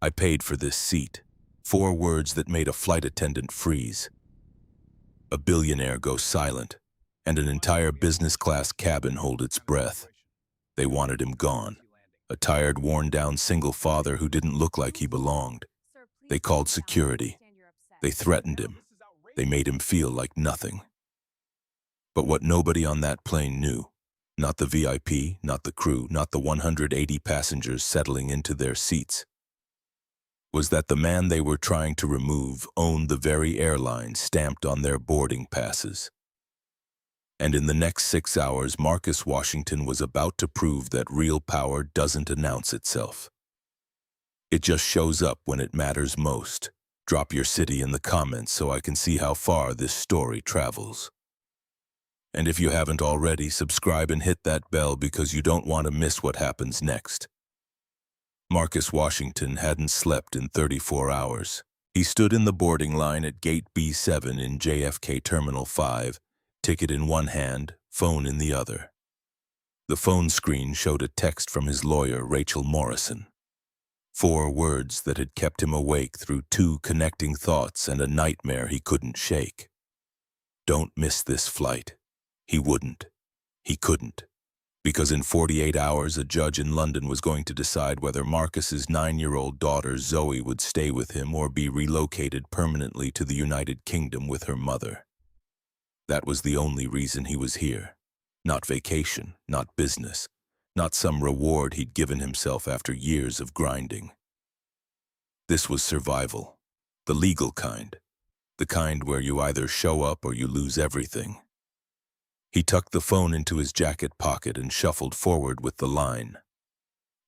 I paid for this seat. 4 words that made a flight attendant freeze. A billionaire goes silent, and an entire business-class cabin hold its breath. They wanted him gone. A tired, worn-down single father who didn't look like he belonged. They called security. They threatened him. They made him feel like nothing. But what nobody on that plane knew, not the VIP, not the crew, not the 180 passengers settling into their seats, was that the man they were trying to remove owned the very airline stamped on their boarding passes. And in the next 6 hours, Marcus Washington was about to prove that real power doesn't announce itself. It just shows up when it matters most. Drop your city in the comments so I can see how far this story travels. And if you haven't already, subscribe and hit that bell because you don't want to miss what happens next. Marcus Washington hadn't slept in 34 hours. He stood in the boarding line at Gate B7 in JFK Terminal 5, ticket in one hand, phone in the other. The phone screen showed a text from his lawyer, Rachel Morrison. 4 words that had kept him awake through 2 connecting thoughts and a nightmare he couldn't shake. Don't miss this flight. He wouldn't. He couldn't. Because in 48 hours, a judge in London was going to decide whether Marcus's 9-year-old daughter Zoe would stay with him or be relocated permanently to the United Kingdom with her mother. That was the only reason he was here. Not vacation, not business, not some reward he'd given himself after years of grinding. This was survival, the legal kind, the kind where you either show up or you lose everything. He tucked the phone into his jacket pocket and shuffled forward with the line.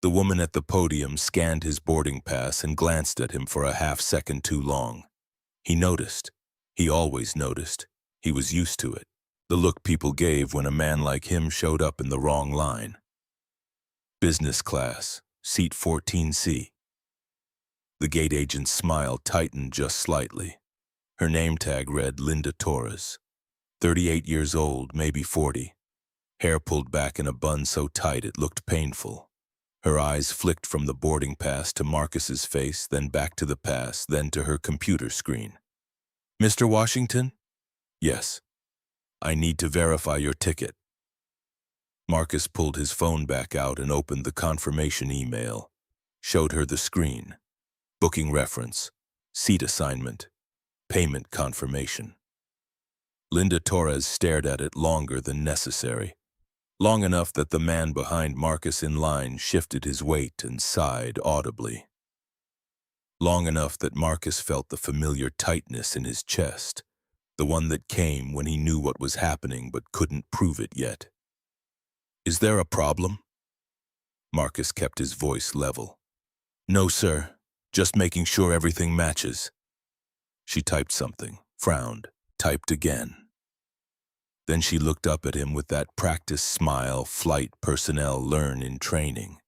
The woman at the podium scanned his boarding pass and glanced at him for a half-second too long. He noticed. He always noticed. He was used to it. The look people gave when a man like him showed up in the wrong line. Business class, seat 14C. The gate agent's smile tightened just slightly. Her name tag read Linda Torres. 38 years old, maybe 40. Hair pulled back in a bun so tight it looked painful. Her eyes flicked from the boarding pass to Marcus's face, then back to the pass, then to her computer screen. Mr. Washington? Yes. I need to verify your ticket. Marcus pulled his phone back out and opened the confirmation email. Showed her the screen. Booking reference. Seat assignment. Payment confirmation. Linda Torres stared at it longer than necessary. Long enough that the man behind Marcus in line shifted his weight and sighed audibly. Long enough that Marcus felt the familiar tightness in his chest, the one that came when he knew what was happening but couldn't prove it yet. Is there a problem? Marcus kept his voice level. No, sir. Just making sure everything matches. She typed something, frowned, typed again. Then she looked up at him with that practice smile flight personnel learn in training.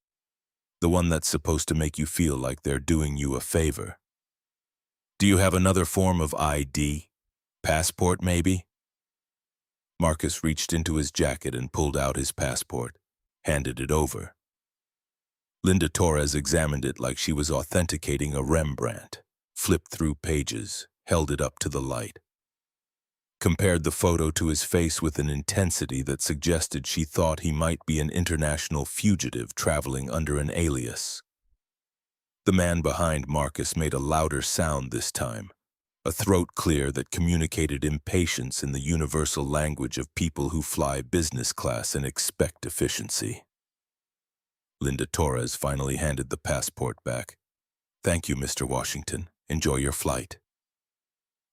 The one that's supposed to make you feel like they're doing you a favor. Do you have another form of ID? Passport, maybe? Marcus reached into his jacket and pulled out his passport, handed it over. Linda Torres examined it like she was authenticating a Rembrandt, flipped through pages, held it up to the light. Compared the photo to his face with an intensity that suggested she thought he might be an international fugitive traveling under an alias. The man behind Marcus made a louder sound this time, a throat clear that communicated impatience in the universal language of people who fly business class and expect efficiency. Linda Torres finally handed the passport back. Thank you, Mr. Washington. Enjoy your flight.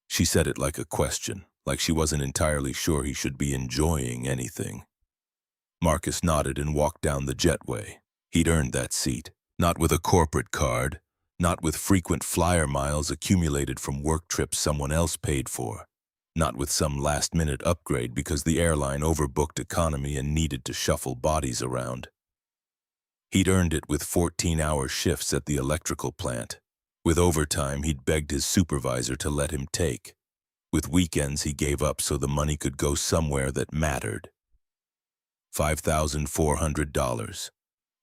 She said it like a question, like she wasn't entirely sure he should be enjoying anything. Marcus nodded and walked down the jetway. He'd earned that seat, not with a corporate card, not with frequent flyer miles accumulated from work trips someone else paid for, not with some last-minute upgrade because the airline overbooked economy and needed to shuffle bodies around. He'd earned it with 14-hour shifts at the electrical plant. With overtime he'd begged his supervisor to let him take. With weekends he gave up so the money could go somewhere that mattered. $5,400.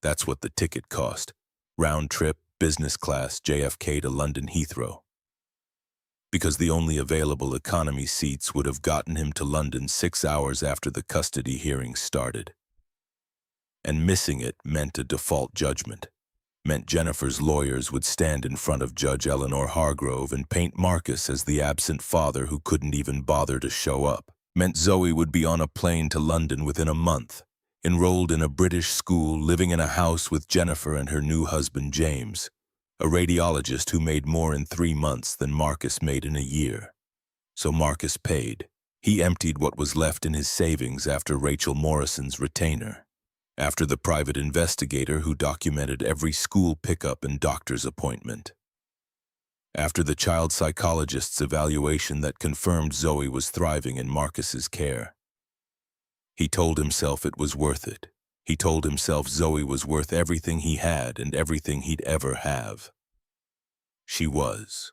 That's what the ticket cost. Round trip, business class JFK to London Heathrow, because the only available economy seats would have gotten him to London 6 hours after the custody hearing started. And missing it meant a default judgment, meant Jennifer's lawyers would stand in front of Judge Eleanor Hargrove and paint Marcus as the absent father who couldn't even bother to show up, meant Zoe would be on a plane to London within a month, enrolled in a British school, living in a house with Jennifer and her new husband James, a radiologist who made more in 3 months than Marcus made in a year. So Marcus paid. He emptied what was left in his savings after Rachel Morrison's retainer, after the private investigator who documented every school pickup and doctor's appointment, after the child psychologist's evaluation that confirmed Zoe was thriving in Marcus's care. He told himself it was worth it. He told himself Zoe was worth everything he had and everything he'd ever have. She was.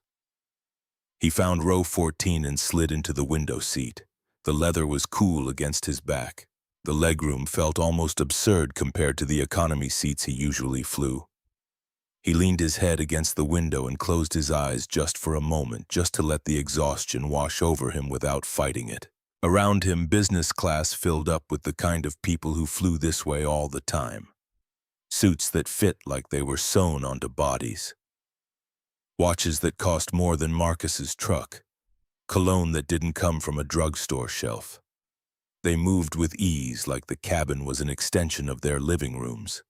He found row 14 and slid into the window seat. The leather was cool against his back. The legroom felt almost absurd compared to the economy seats he usually flew. He leaned his head against the window and closed his eyes just for a moment, just to let the exhaustion wash over him without fighting it. Around him, business class filled up with the kind of people who flew this way all the time. Suits that fit like they were sewn onto bodies. Watches that cost more than Marcus's truck. Cologne that didn't come from a drugstore shelf. They moved with ease like the cabin was an extension of their living rooms.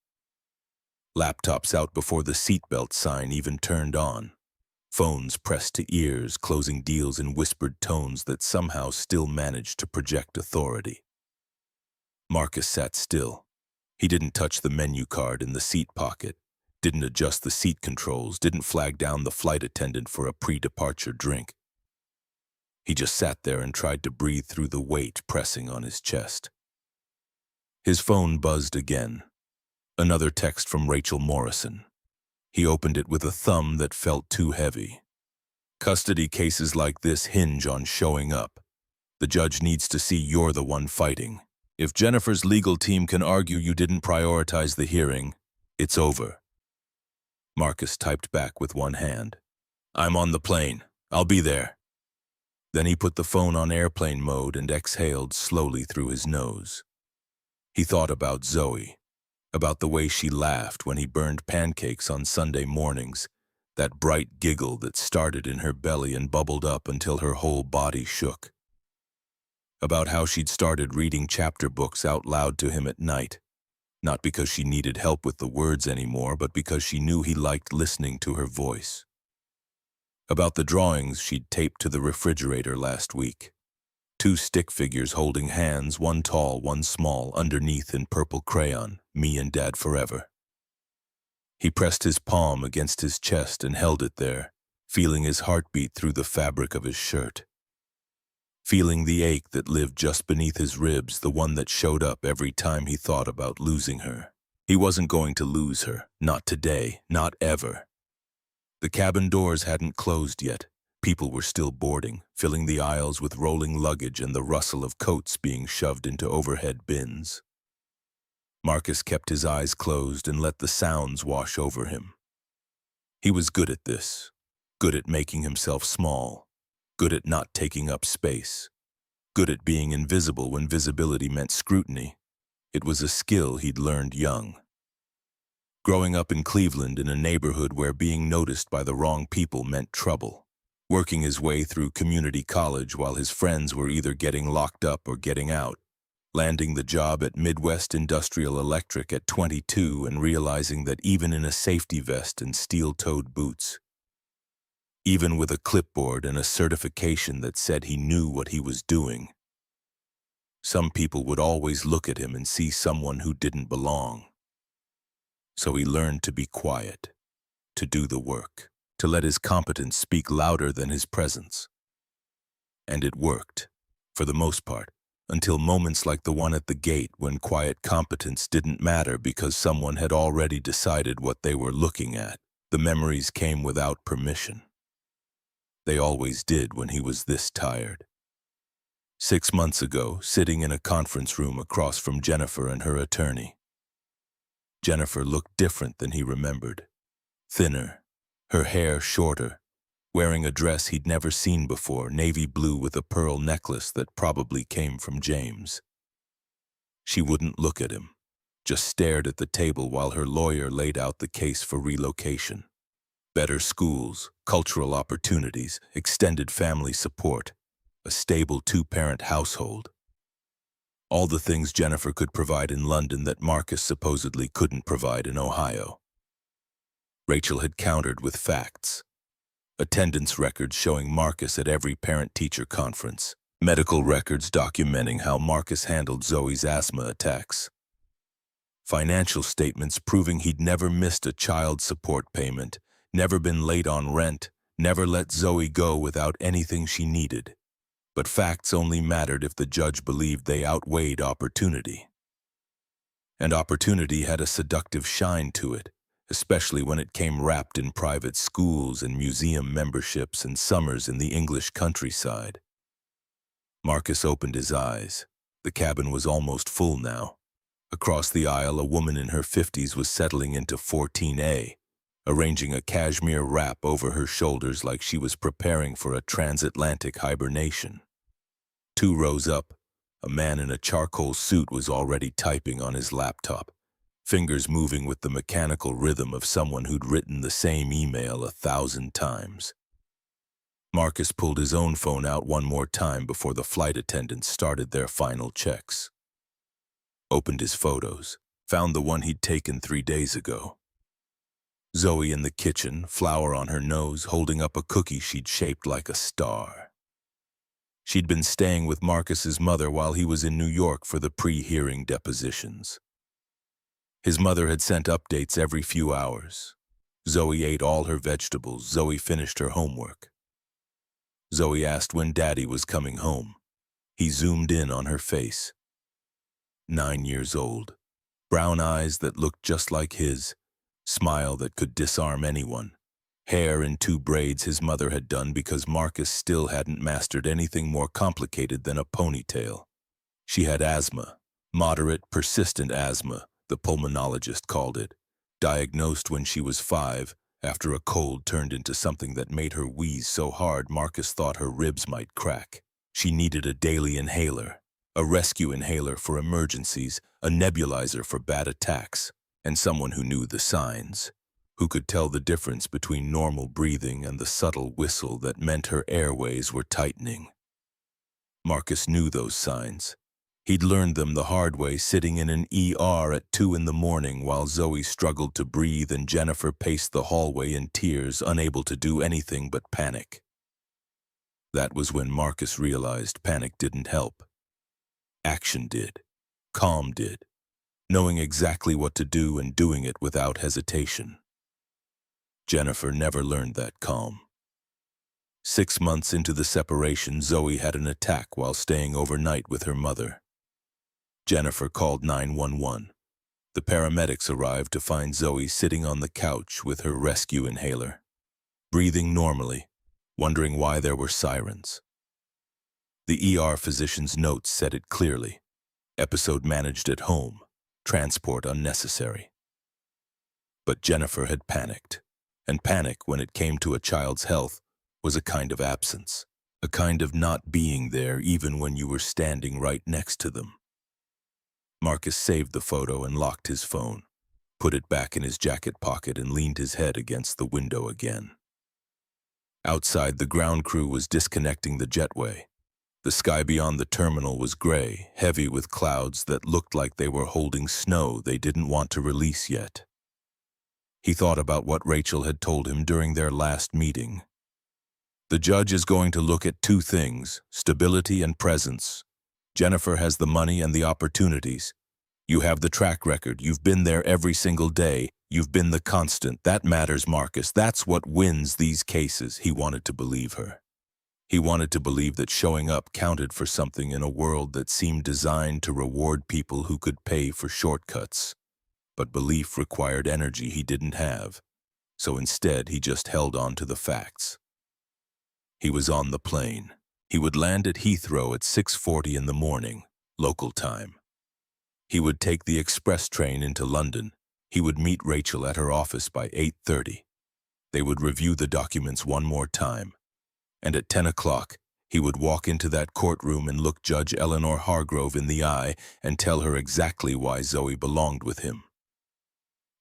Laptops out before the seatbelt sign even turned on. Phones pressed to ears, closing deals in whispered tones that somehow still managed to project authority. Marcus sat still. He didn't touch the menu card in the seat pocket, didn't adjust the seat controls, didn't flag down the flight attendant for a pre-departure drink. He just sat there and tried to breathe through the weight pressing on his chest. His phone buzzed again. Another text from Rachel Morrison. He opened it with a thumb that felt too heavy. Custody cases like this hinge on showing up. The judge needs to see you're the one fighting. If Jennifer's legal team can argue you didn't prioritize the hearing, it's over. Marcus typed back with one hand. I'm on the plane. I'll be there. Then he put the phone on airplane mode and exhaled slowly through his nose. He thought about Zoe, about the way she laughed when he burned pancakes on Sunday mornings, that bright giggle that started in her belly and bubbled up until her whole body shook. About how she'd started reading chapter books out loud to him at night, not because she needed help with the words anymore, but because she knew he liked listening to her voice. About the drawings she'd taped to the refrigerator last week. 2 stick figures holding hands, one tall, one small, underneath in purple crayon, me and Dad forever. He pressed his palm against his chest and held it there, feeling his heartbeat through the fabric of his shirt. Feeling the ache that lived just beneath his ribs, the one that showed up every time he thought about losing her. He wasn't going to lose her, not today, not ever. The cabin doors hadn't closed yet. People were still boarding, filling the aisles with rolling luggage and the rustle of coats being shoved into overhead bins. Marcus kept his eyes closed and let the sounds wash over him. He was good at this, good at making himself small, good at not taking up space, good at being invisible when visibility meant scrutiny. It was a skill he'd learned young. Growing up in Cleveland in a neighborhood where being noticed by the wrong people meant trouble. Working his way through community college while his friends were either getting locked up or getting out. Landing the job at Midwest Industrial Electric at 22 and realizing that even in a safety vest and steel-toed boots, even with a clipboard and a certification that said he knew what he was doing, some people would always look at him and see someone who didn't belong. So he learned to be quiet, to do the work, to let his competence speak louder than his presence. And it worked, for the most part, until moments like the one at the gate when quiet competence didn't matter because someone had already decided what they were looking at. The memories came without permission. They always did when he was this tired. 6 months ago, sitting in a conference room across from Jennifer and her attorney. Jennifer looked different than he remembered. thinner, her hair shorter, wearing a dress he'd never seen before, navy blue with a pearl necklace that probably came from James. She wouldn't look at him, just stared at the table while her lawyer laid out the case for relocation. Better schools, cultural opportunities, extended family support, a stable two-parent household. All the things Jennifer could provide in London that Marcus supposedly couldn't provide in Ohio. Rachel had countered with facts. Attendance records showing Marcus at every parent-teacher conference. Medical records documenting how Marcus handled Zoe's asthma attacks. Financial statements proving he'd never missed a child support payment, never been late on rent, never let Zoe go without anything she needed. But facts only mattered if the judge believed they outweighed opportunity. And opportunity had a seductive shine to it, especially when it came wrapped in private schools and museum memberships and summers in the English countryside. Marcus opened his eyes. The cabin was almost full now. Across the aisle, a woman in her 50s was settling into 14A, arranging a cashmere wrap over her shoulders like she was preparing for a transatlantic hibernation. 2 rows up, a man in a charcoal suit was already typing on his laptop, fingers moving with the mechanical rhythm of someone who'd written the same email 1,000 times. Marcus pulled his own phone out one more time before the flight attendants started their final checks. Opened his photos, found the one he'd taken 3 days ago. Zoe in the kitchen, flour on her nose, holding up a cookie she'd shaped like a star. She'd been staying with Marcus's mother while he was in New York for the pre-hearing depositions. His mother had sent updates every few hours. Zoe ate all her vegetables. Zoe finished her homework. Zoe asked when Daddy was coming home. He zoomed in on her face. 9 years old, brown eyes that looked just like his, smile that could disarm anyone, hair in 2 braids his mother had done because Marcus still hadn't mastered anything more complicated than a ponytail. She had asthma, moderate, persistent asthma, the pulmonologist called it, diagnosed when she was 5, after a cold turned into something that made her wheeze so hard Marcus thought her ribs might crack. She needed a daily inhaler, a rescue inhaler for emergencies, a nebulizer for bad attacks, and someone who knew the signs, who could tell the difference between normal breathing and the subtle whistle that meant her airways were tightening. Marcus knew those signs. He'd learned them the hard way sitting in an ER at 2 in the morning while Zoe struggled to breathe and Jennifer paced the hallway in tears, unable to do anything but panic. That was when Marcus realized panic didn't help. Action did. Calm did. Knowing exactly what to do and doing it without hesitation. Jennifer never learned that calm. 6 months into the separation, Zoe had an attack while staying overnight with her mother. Jennifer called 911. The paramedics arrived to find Zoe sitting on the couch with her rescue inhaler, breathing normally, wondering why there were sirens. The ER physician's notes said it clearly. Episode managed at home, transport unnecessary. But Jennifer had panicked, and panic when it came to a child's health was a kind of absence, a kind of not being there even when you were standing right next to them. Marcus saved the photo and locked his phone, put it back in his jacket pocket and leaned his head against the window again. Outside, the ground crew was disconnecting the jetway. The sky beyond the terminal was gray, heavy with clouds that looked like they were holding snow they didn't want to release yet. He thought about what Rachel had told him during their last meeting. The judge is going to look at 2 things, stability and presence. Jennifer has the money and the opportunities. You have the track record. You've been there every single day. You've been the constant. That matters, Marcus. That's what wins these cases. He wanted to believe her. He wanted to believe that showing up counted for something in a world that seemed designed to reward people who could pay for shortcuts. But belief required energy he didn't have, so instead he just held on to the facts. He was on the plane. He would land at Heathrow at 6:40 in the morning, local time. He would take the express train into London. He would meet Rachel at her office by 8:30. They would review the documents one more time, and at 10 o'clock, he would walk into that courtroom and look Judge Eleanor Hargrove in the eye and tell her exactly why Zoe belonged with him.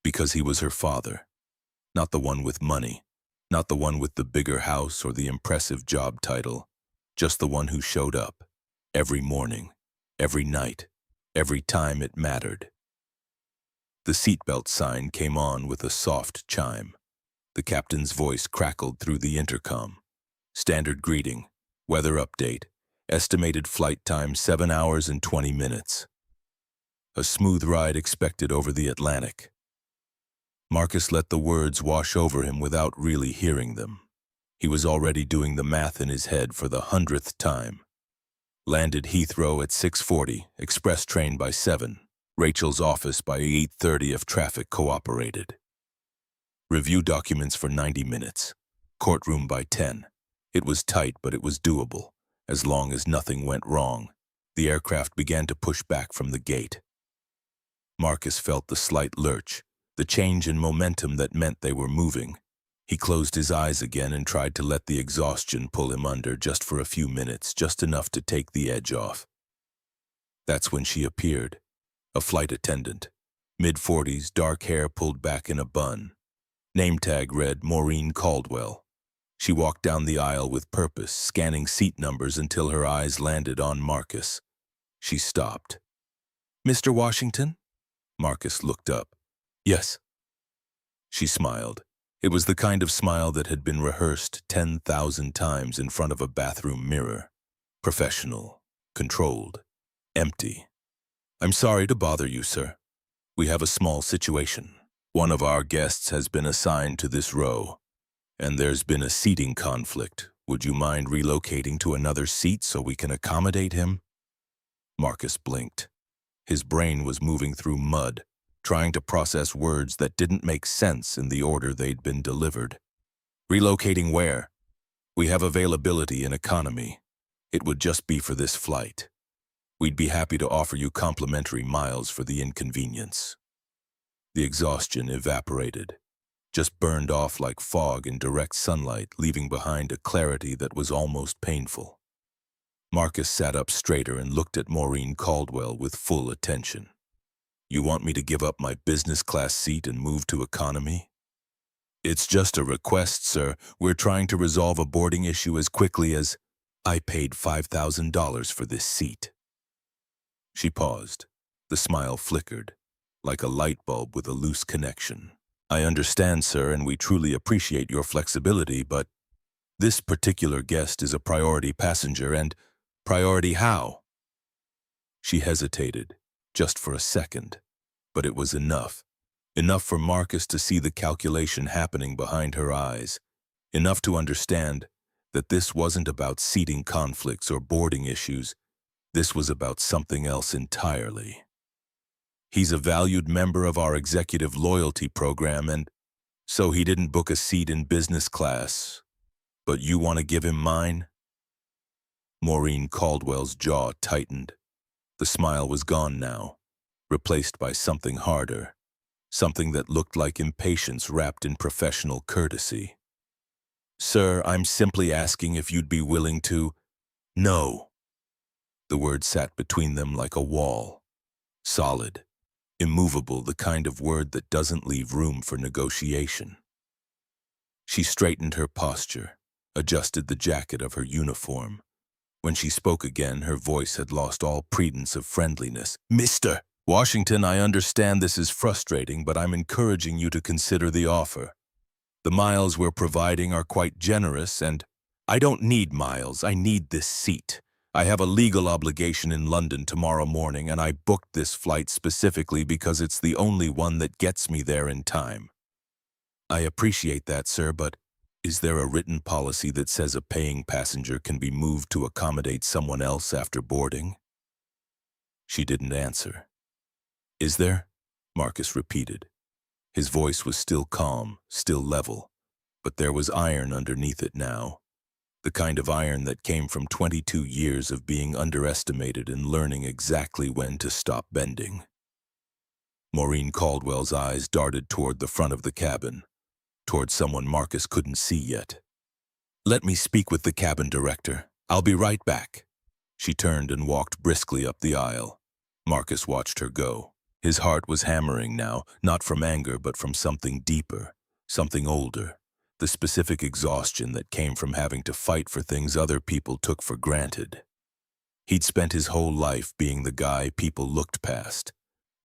Because he was her father, not the one with money, not the one with the bigger house or the impressive job title, just the one who showed up every morning, every night, every time it mattered. The seatbelt sign came on with a soft chime. The captain's voice crackled through the intercom. Standard greeting, weather update, estimated flight time 7 hours and 20 minutes. A smooth ride expected over the Atlantic. Marcus let the words wash over him without really hearing them. He was already doing the math in his head for the 100th time. Landed Heathrow at 6:40, express train by 7. Rachel's office by 8:30 if traffic cooperated. Review documents for 90 minutes. Courtroom by 10. It was tight, but it was doable, as long as nothing went wrong. The aircraft began to push back from the gate. Marcus felt the slight lurch, the change in momentum that meant they were moving. He closed his eyes again and tried to let the exhaustion pull him under just for a few minutes, just enough to take the edge off. That's when she appeared, a flight attendant, mid-40s, dark hair pulled back in a bun. Name tag read Maureen Caldwell. She walked down the aisle with purpose, scanning seat numbers until her eyes landed on Marcus. She stopped. "Mr. Washington?" Marcus looked up. "Yes." She smiled. It was the kind of smile that had been rehearsed 10,000 times in front of a bathroom mirror. Professional, controlled, empty. "I'm sorry to bother you, sir. We have a small situation. One of our guests has been assigned to this row, and there's been a seating conflict. Would you mind relocating to another seat so we can accommodate him?" Marcus blinked. His brain was moving through mud, trying to process words that didn't make sense in the order they'd been delivered. "Relocating where?" "We have availability in economy. It would just be for this flight. We'd be happy to offer you complimentary miles for the inconvenience." The exhaustion evaporated, just burned off like fog in direct sunlight, leaving behind a clarity that was almost painful. Marcus sat up straighter and looked at Maureen Caldwell with full attention. "You want me to give up my business class seat and move to economy?" "It's just a request, sir. We're trying to resolve a boarding issue as quickly as—" "I paid $5,000 for this seat." She paused. The smile flickered, like a light bulb with a loose connection. "I understand, sir, and we truly appreciate your flexibility, but this particular guest is a priority passenger, and priority how?" She hesitated, just for a second, but it was enough. Enough for Marcus to see the calculation happening behind her eyes. Enough to understand that this wasn't about seating conflicts or boarding issues. This was about something else entirely. "He's a valued member of our executive loyalty program, and so he didn't book a seat in business class. But you want to give him mine?" Maureen Caldwell's jaw tightened. The smile was gone now, replaced by something harder, something that looked like impatience wrapped in professional courtesy. "Sir, I'm simply asking if you'd be willing to—" "No." The word sat between them like a wall. Solid, immovable, the kind of word that doesn't leave room for negotiation. She straightened her posture, adjusted the jacket of her uniform. When she spoke again, her voice had lost all pretense of friendliness. "Mr. Washington, I understand this is frustrating, but I'm encouraging you to consider the offer. The miles we're providing are quite generous, and I don't need miles, I need this seat. I have a legal obligation in London tomorrow morning, and I booked this flight specifically because it's the only one that gets me there in time." "I appreciate that, sir, but is there a written policy that says a paying passenger can be moved to accommodate someone else after boarding?" She didn't answer. "Is there?" Marcus repeated. His voice was still calm, still level, but there was iron underneath it now. The kind of iron that came from 22 years of being underestimated and learning exactly when to stop bending. Maureen Caldwell's eyes darted toward the front of the cabin, towards someone Marcus couldn't see yet. "Let me speak with the cabin director. I'll be right back." She turned and walked briskly up the aisle. Marcus watched her go. His heart was hammering now, not from anger but from something deeper, something older, the specific exhaustion that came from having to fight for things other people took for granted. He'd spent his whole life being the guy people looked past,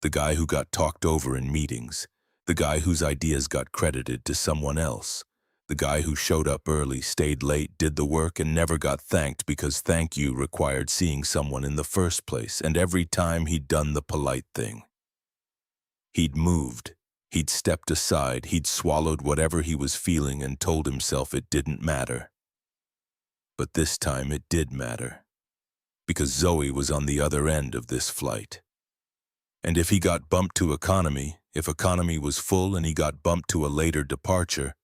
the guy who got talked over in meetings, the guy whose ideas got credited to someone else, the guy who showed up early, stayed late, did the work, and never got thanked because thank you required seeing someone in the first place, and every time he'd done the polite thing. He'd moved, he'd stepped aside, he'd swallowed whatever he was feeling and told himself it didn't matter. But this time it did matter, because Zoe was on the other end of this flight. And if he got bumped to economy, if economy was full and he got bumped to a later departure,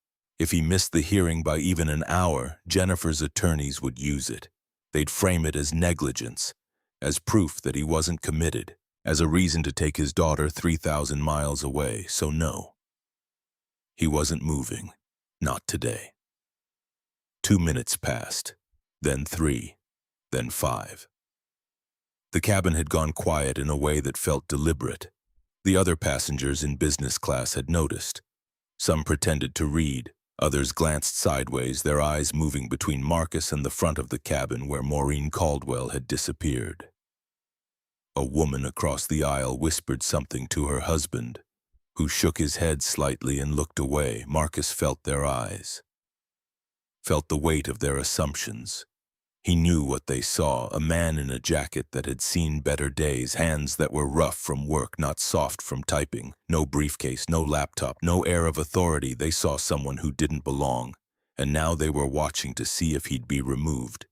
if he missed the hearing by even an hour, Jennifer's attorneys would use it. They'd frame it as negligence, as proof that he wasn't committed, as a reason to take his daughter 3,000 miles away, so no. He wasn't moving, not today. 2 minutes passed, then 3, then 5. The cabin had gone quiet in a way that felt deliberate. The other passengers in business class had noticed. Some pretended to read, others glanced sideways, their eyes moving between Marcus and the front of the cabin where Maureen Caldwell had disappeared. A woman across the aisle whispered something to her husband, who shook his head slightly and looked away. Marcus felt their eyes, felt the weight of their assumptions. He knew what they saw, a man in a jacket that had seen better days, hands that were rough from work, not soft from typing, no briefcase, no laptop, no air of authority. They saw someone who didn't belong, and now they were watching to see if he'd be removed.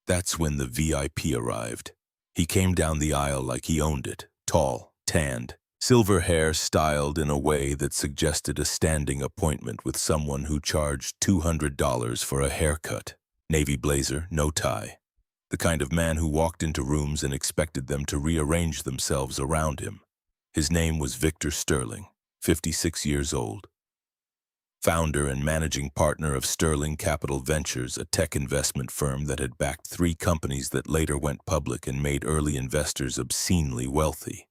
That's when the VIP arrived. He came down the aisle like he owned it, tall, tanned, silver hair styled in a way that suggested a standing appointment with someone who charged $200 for a haircut. Navy blazer, no tie. The kind of man who walked into rooms and expected them to rearrange themselves around him. His name was Victor Sterling, 56 years old. Founder and managing partner of Sterling Capital Ventures, a tech investment firm that had backed 3 companies that later went public and made early investors obscenely wealthy.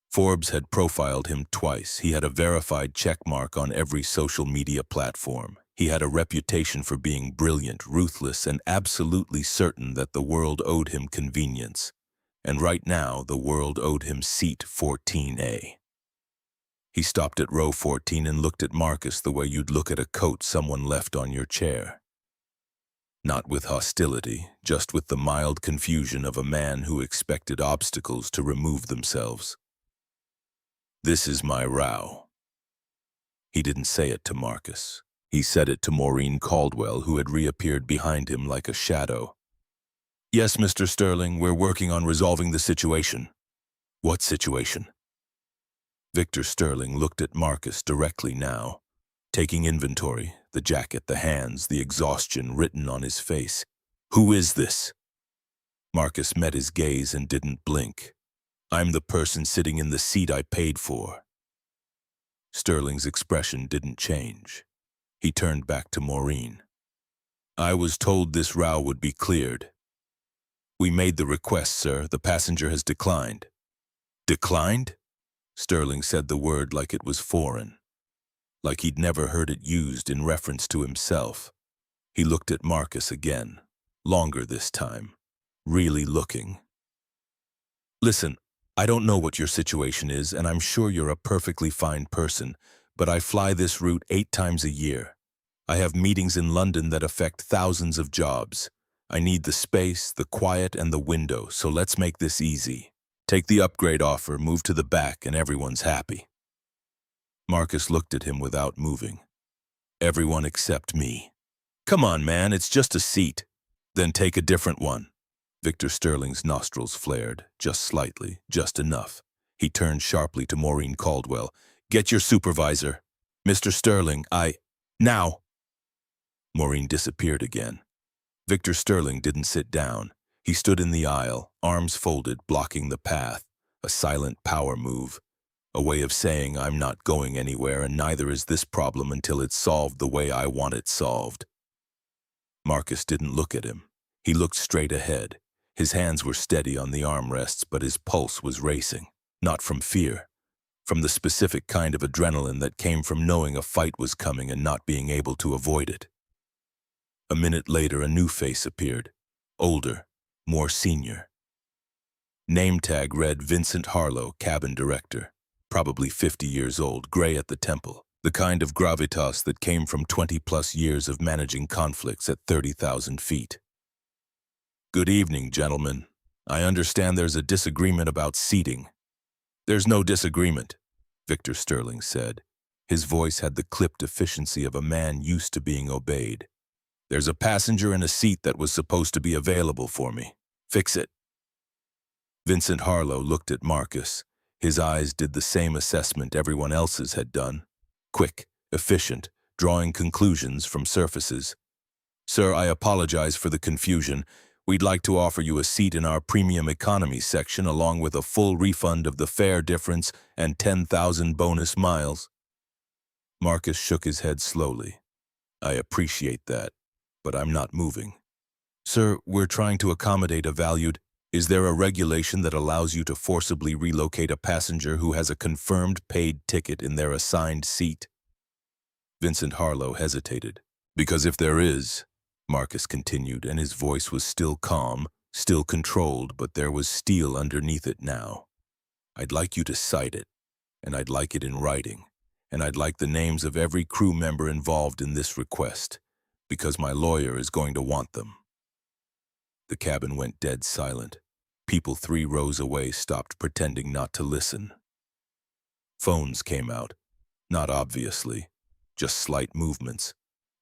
Forbes had profiled him twice. He had a verified checkmark on every social media platform. He had a reputation for being brilliant, ruthless, and absolutely certain that the world owed him convenience. And right now, the world owed him seat 14A. He stopped at row 14 and looked at Marcus the way you'd look at a coat someone left on your chair. Not with hostility, just with the mild confusion of a man who expected obstacles to remove themselves. "This is my row." He didn't say it to Marcus. He said it to Maureen Caldwell, who had reappeared behind him like a shadow. "Yes, Mr. Sterling, we're working on resolving the situation." "What situation?" Victor Sterling looked at Marcus directly now, taking inventory, the jacket, the hands, the exhaustion written on his face. "Who is this?" Marcus met his gaze and didn't blink. "I'm the person sitting in the seat I paid for." Sterling's expression didn't change. He turned back to Maureen. "I was told this row would be cleared." "We made the request, sir. The passenger has declined." "Declined?" Sterling said the word like it was foreign, like he'd never heard it used in reference to himself. He looked at Marcus again, longer this time, really looking. "Listen, I don't know what your situation is, and I'm sure you're a perfectly fine person, but I fly this route 8 times a year. I have meetings in London that affect thousands of jobs. I need the space, the quiet, and the window, so let's make this easy. Take the upgrade offer, move to the back, and everyone's happy." Marcus looked at him without moving. "Everyone except me." "Come on, man, it's just a seat." "Then take a different one." Victor Sterling's nostrils flared, just slightly, just enough. He turned sharply to Maureen Caldwell. "Get your supervisor." "Mr. Sterling, Now!" Maureen disappeared again. Victor Sterling didn't sit down. He stood in the aisle, arms folded, blocking the path, a silent power move. A way of saying I'm not going anywhere and neither is this problem until it's solved the way I want it solved. Marcus didn't look at him. He looked straight ahead. His hands were steady on the armrests, but his pulse was racing. Not from fear, from the specific kind of adrenaline that came from knowing a fight was coming and not being able to avoid it. A minute later, a new face appeared. Older, more senior. Name tag read Vincent Harlow, cabin director. Probably 50 years old, gray at the temple. The kind of gravitas that came from 20-plus years of managing conflicts at 30,000 feet. Good evening, gentlemen. I understand there's a disagreement about seating. There's no disagreement, Victor Sterling said. His voice had the clipped efficiency of a man used to being obeyed. There's a passenger in a seat that was supposed to be available for me. Fix it. Vincent Harlow looked at Marcus. His eyes did the same assessment everyone else's had done. Quick, efficient, drawing conclusions from surfaces. Sir, I apologize for the confusion. We'd like to offer you a seat in our premium economy section along with a full refund of the fare difference and 10,000 bonus miles. Marcus shook his head slowly. I appreciate that, but I'm not moving. Sir, we're trying to accommodate a valued. Is there a regulation that allows you to forcibly relocate a passenger who has a confirmed paid ticket in their assigned seat? Vincent Harlow hesitated. Because if there is, Marcus continued, and his voice was still calm, still controlled, but there was steel underneath it now. I'd like you to cite it, and I'd like it in writing, and I'd like the names of every crew member involved in this request, because my lawyer is going to want them. The cabin went dead silent. People 3 rows away stopped pretending not to listen. Phones came out, not obviously, just slight movements,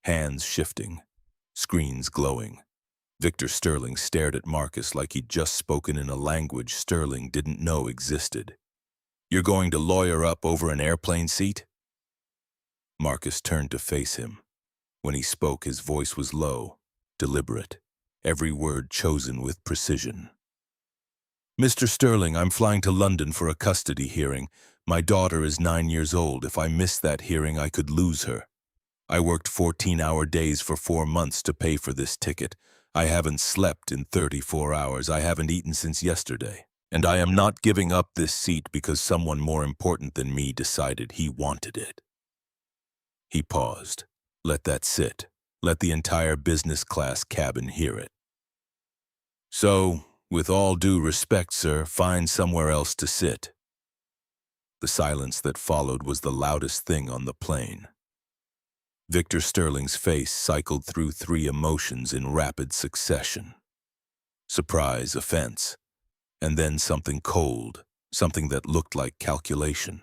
hands shifting, screens glowing. Victor Sterling stared at Marcus like he'd just spoken in a language Sterling didn't know existed. You're going to lawyer up over an airplane seat? Marcus turned to face him. When he spoke, his voice was low, deliberate, every word chosen with precision. Mr. Sterling, I'm flying to London for a custody hearing. My daughter is 9 years old. If I miss that hearing, I could lose her. I worked 14-hour days for 4 months to pay for this ticket. I haven't slept in 34 hours. I haven't eaten since yesterday. And I am not giving up this seat because someone more important than me decided he wanted it. He paused. Let that sit. Let the entire business class cabin hear it. So, with all due respect, sir, find somewhere else to sit. The silence that followed was the loudest thing on the plane. Victor Sterling's face cycled through 3 emotions in rapid succession. Surprise, offense, and then something cold, something that looked like calculation.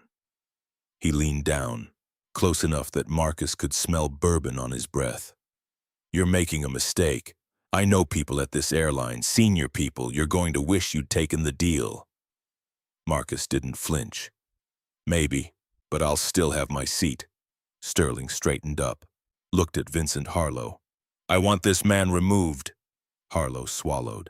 He leaned down, close enough that Marcus could smell bourbon on his breath. You're making a mistake. I know people at this airline, senior people. You're going to wish you'd taken the deal. Marcus didn't flinch. Maybe, but I'll still have my seat. Sterling straightened up, looked at Vincent Harlow. I want this man removed. Harlow swallowed.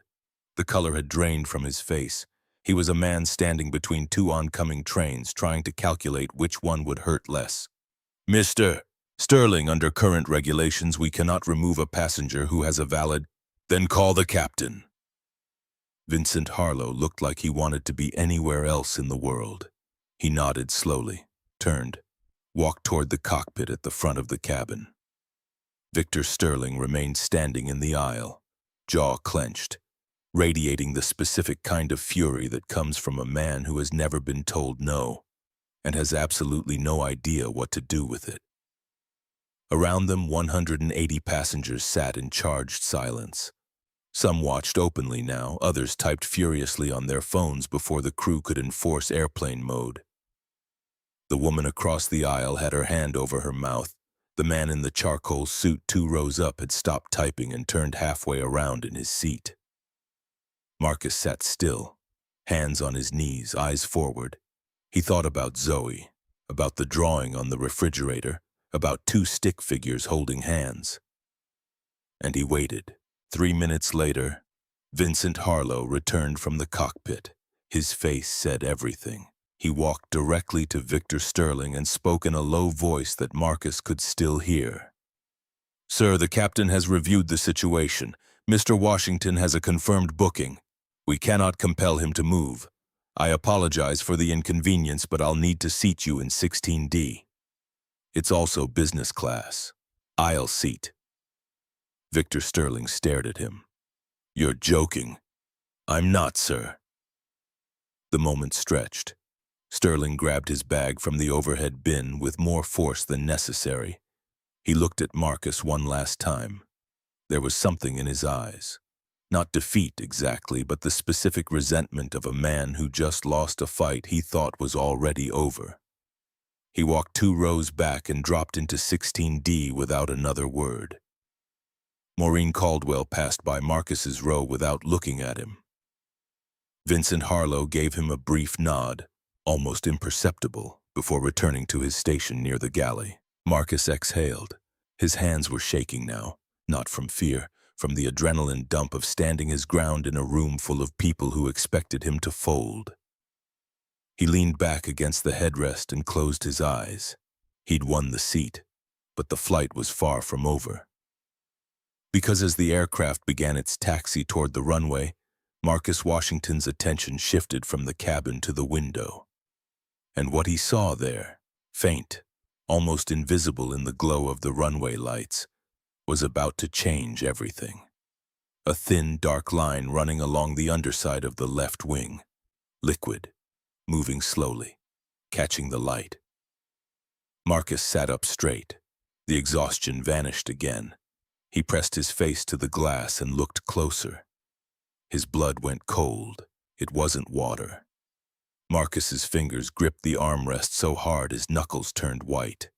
The color had drained from his face. He was a man standing between 2 oncoming trains, trying to calculate which one would hurt less. Mr. Sterling, under current regulations, we cannot remove a passenger who has a valid. Then call the captain. Vincent Harlow looked like he wanted to be anywhere else in the world. He nodded slowly, turned, walked toward the cockpit at the front of the cabin. Victor Sterling remained standing in the aisle, jaw clenched, radiating the specific kind of fury that comes from a man who has never been told no and has absolutely no idea what to do with it. Around them, 180 passengers sat in charged silence. Some watched openly now, others typed furiously on their phones before the crew could enforce airplane mode. The woman across the aisle had her hand over her mouth. The man in the charcoal suit 2 rows up had stopped typing and turned halfway around in his seat. Marcus sat still, hands on his knees, eyes forward. He thought about Zoe, about the drawing on the refrigerator, about 2 stick figures holding hands. And he waited. 3 minutes later, Vincent Harlow returned from the cockpit. His face said everything. He walked directly to Victor Sterling and spoke in a low voice that Marcus could still hear. "Sir, the captain has reviewed the situation. Mr. Washington has a confirmed booking. We cannot compel him to move. I apologize for the inconvenience, but I'll need to seat you in 16D. It's also business class. Aisle seat." Victor Sterling stared at him. "You're joking." "I'm not, sir." The moment stretched. Sterling grabbed his bag from the overhead bin with more force than necessary. He looked at Marcus one last time. There was something in his eyes. Not defeat exactly, but the specific resentment of a man who just lost a fight he thought was already over. He walked 2 rows back and dropped into 16D without another word. Maureen Caldwell passed by Marcus's row without looking at him. Vincent Harlow gave him a brief nod, almost imperceptible, before returning to his station near the galley. Marcus exhaled. His hands were shaking now, not from fear, from the adrenaline dump of standing his ground in a room full of people who expected him to fold. He leaned back against the headrest and closed his eyes. He'd won the seat, but the flight was far from over. Because as the aircraft began its taxi toward the runway, Marcus Washington's attention shifted from the cabin to the window. And what he saw there, faint, almost invisible in the glow of the runway lights, was about to change everything. A thin, dark line running along the underside of the left wing, liquid, moving slowly, catching the light. Marcus sat up straight. The exhaustion vanished again. He pressed his face to the glass and looked closer. His blood went cold. It wasn't water. Marcus's fingers gripped the armrest so hard his knuckles turned white.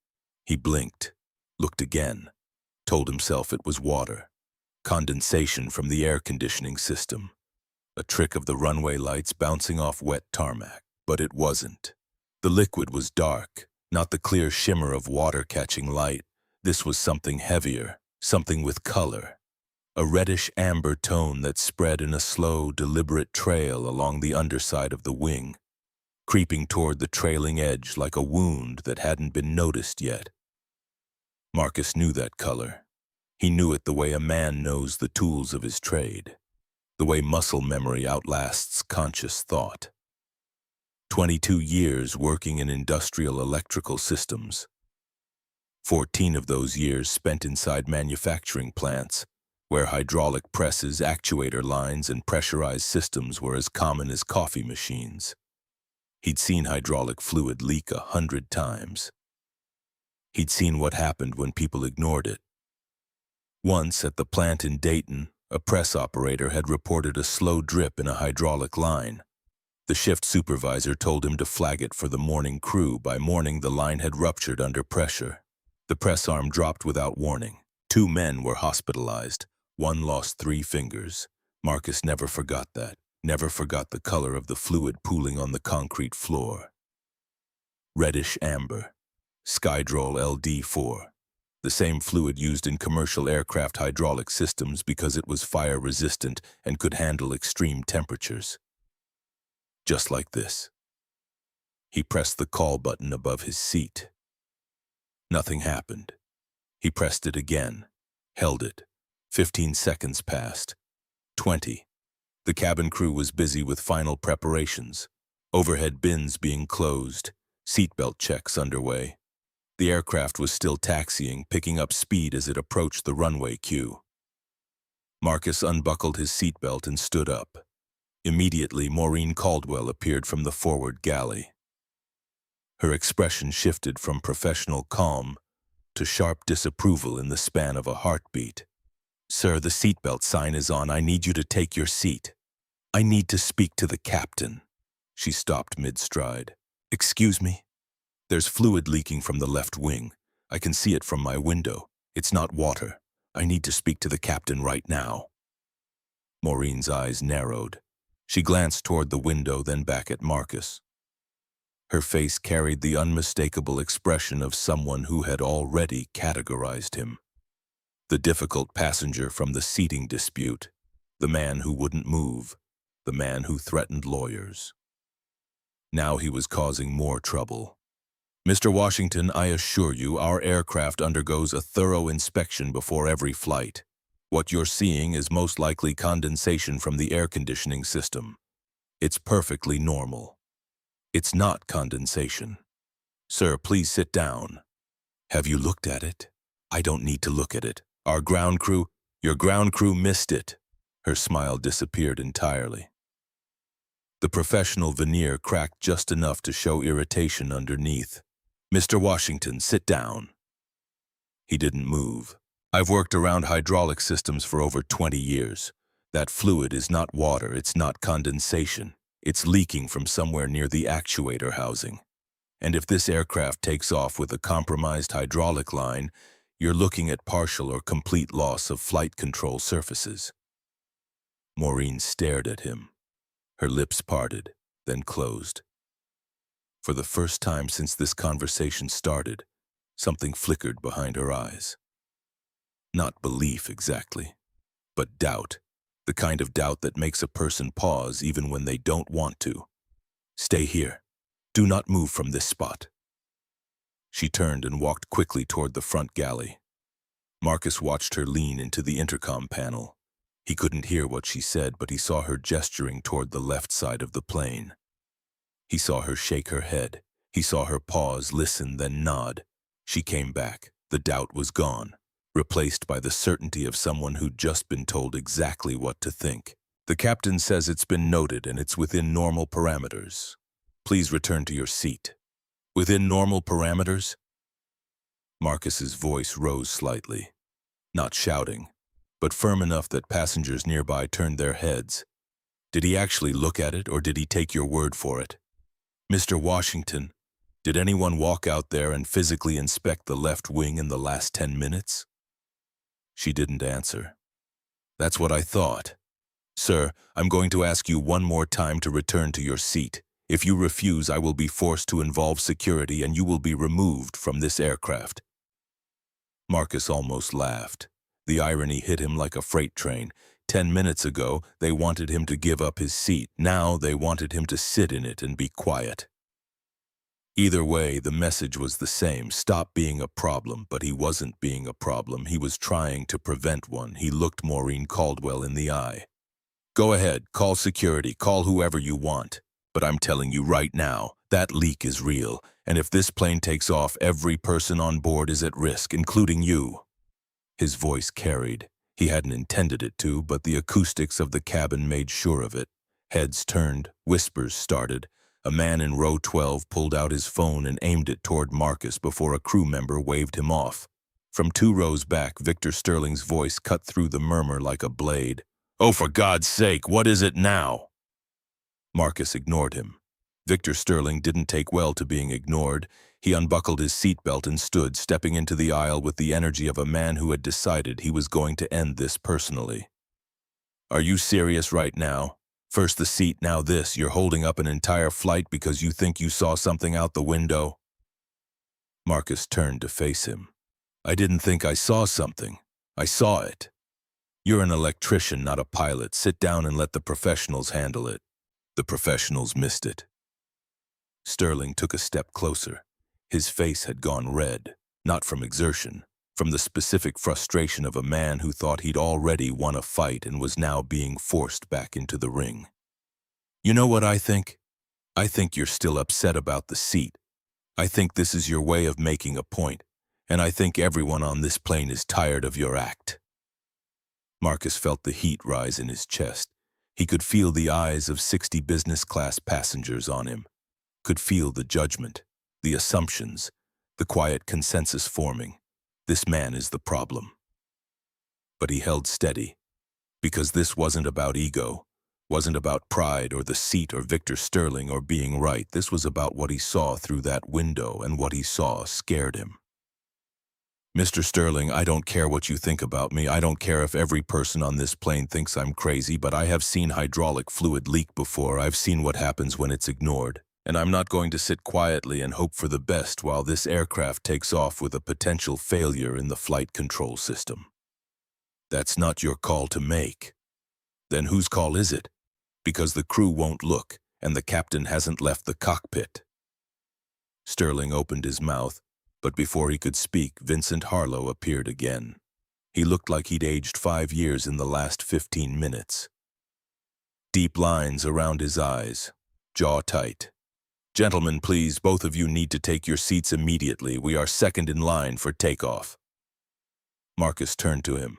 He blinked, looked again, told himself it was water. Condensation from the air conditioning system. A trick of the runway lights bouncing off wet tarmac. But it wasn't. The liquid was dark, not the clear shimmer of water catching light. This was something heavier, something with color. A reddish amber tone that spread in a slow, deliberate trail along the underside of the wing, creeping toward the trailing edge like a wound that hadn't been noticed yet. Marcus knew that color. He knew it the way a man knows the tools of his trade, the way muscle memory outlasts conscious thought. 22 years working in industrial electrical systems. 14 of those years spent inside manufacturing plants, where hydraulic presses, actuator lines, and pressurized systems were as common as coffee machines. He'd seen hydraulic fluid leak 100 times. He'd seen what happened when people ignored it. Once, at the plant in Dayton, a press operator had reported a slow drip in a hydraulic line. The shift supervisor told him to flag it for the morning crew. By morning, the line had ruptured under pressure. The press arm dropped without warning. 2 men were hospitalized. 1 lost 3 fingers. Marcus never forgot that. Never forgot the color of the fluid pooling on the concrete floor. Reddish amber. Skydrol LD4. The same fluid used in commercial aircraft hydraulic systems because it was fire-resistant and could handle extreme temperatures. Just like this. He pressed the call button above his seat. Nothing happened. He pressed it again, held it. 15 seconds passed. 20. The cabin crew was busy with final preparations. Overhead bins being closed, seatbelt checks underway. The aircraft was still taxiing, picking up speed as it approached the runway queue. Marcus unbuckled his seatbelt and stood up. Immediately, Maureen Caldwell appeared from the forward galley. Her expression shifted from professional calm to sharp disapproval in the span of a heartbeat. "Sir, the seatbelt sign is on. I need you to take your seat." "I need to speak to the captain." She stopped mid-stride. "Excuse me?" "There's fluid leaking from the left wing. I can see it from my window. It's not water. I need to speak to the captain right now." Maureen's eyes narrowed. She glanced toward the window, then back at Marcus. Her face carried the unmistakable expression of someone who had already categorized him. The difficult passenger from the seating dispute, the man who wouldn't move, the man who threatened lawyers. Now he was causing more trouble. Mr. Washington, I assure you, our aircraft undergoes a thorough inspection before every flight. What you're seeing is most likely condensation from the air conditioning system. It's perfectly normal. It's not condensation. Sir, please sit down. Have you looked at it? I don't need to look at it. Your ground crew missed it. Her smile disappeared entirely. The professional veneer cracked just enough to show irritation underneath. Mr. Washington, sit down. He didn't move. I've worked around hydraulic systems for over 20 years. That fluid is not water, it's not condensation. It's leaking from somewhere near the actuator housing. And if this aircraft takes off with a compromised hydraulic line, you're looking at partial or complete loss of flight control surfaces. Maureen stared at him. Her lips parted, then closed. For the first time since this conversation started, something flickered behind her eyes. Not belief exactly, but doubt, the kind of doubt that makes a person pause even when they don't want to. Stay here. Do not move from this spot. She turned and walked quickly toward the front galley. Marcus watched her lean into the intercom panel. He couldn't hear what she said, but he saw her gesturing toward the left side of the plane. He saw her shake her head. He saw her pause, listen, then nod. She came back. The doubt was gone, replaced by the certainty of someone who'd just been told exactly what to think. The captain says it's been noted and it's within normal parameters. Please return to your seat. Within normal parameters? Marcus's voice rose slightly, not shouting, but firm enough that passengers nearby turned their heads. Did he actually look at it, or did he take your word for it? Mr. Washington, did anyone walk out there and physically inspect the left wing in the last 10 minutes? She didn't answer. That's what I thought. Sir, I'm going to ask you one more time to return to your seat. If you refuse, I will be forced to involve security and you will be removed from this aircraft. Marcus almost laughed. The irony hit him like a freight train. 10 minutes ago, they wanted him to give up his seat. Now they wanted him to sit in it and be quiet. Either way, the message was the same. Stop being a problem, but he wasn't being a problem. He was trying to prevent one. He looked Maureen Caldwell in the eye. Go ahead, call security, call whoever you want. But I'm telling you right now, that leak is real. And if this plane takes off, every person on board is at risk, including you. His voice carried. He hadn't intended it to, but the acoustics of the cabin made sure of it. Heads turned, whispers started. A man in row 12 pulled out his phone and aimed it toward Marcus before a crew member waved him off. From 2 rows back, Victor Sterling's voice cut through the murmur like a blade. Oh, for God's sake, what is it now? Marcus ignored him. Victor Sterling didn't take well to being ignored. He unbuckled his seatbelt and stood, stepping into the aisle with the energy of a man who had decided he was going to end this personally. Are you serious right now? First the seat, now this. You're holding up an entire flight because you think you saw something out the window? Marcus turned to face him. I didn't think I saw something. I saw it. You're an electrician, not a pilot. Sit down and let the professionals handle it. The professionals missed it. Sterling took a step closer. His face had gone red, not from exertion, from the specific frustration of a man who thought he'd already won a fight and was now being forced back into the ring. You know what I think? I think you're still upset about the seat. I think this is your way of making a point, and I think everyone on this plane is tired of your act. Marcus felt the heat rise in his chest. He could feel the eyes of 60 business-class passengers on him, could feel the judgment, the assumptions, the quiet consensus forming. This man is the problem. But he held steady, because this wasn't about ego, wasn't about pride or the seat or Victor Sterling or being right. This was about what he saw through that window, and what he saw scared him. Mr. Sterling, I don't care what you think about me. I don't care if every person on this plane thinks I'm crazy, but I have seen hydraulic fluid leak before. I've seen what happens when it's ignored. And I'm not going to sit quietly and hope for the best while this aircraft takes off with a potential failure in the flight control system. That's not your call to make. Then whose call is it? Because the crew won't look. and the captain hasn't left the cockpit." Sterling opened his mouth, but before he could speak, Vincent Harlow appeared again. He looked like he'd aged 5 years in the last 15 minutes. Deep lines around his eyes, jaw tight. "Gentlemen, please, both of you need to take your seats immediately. We are second in line for takeoff." Marcus turned to him.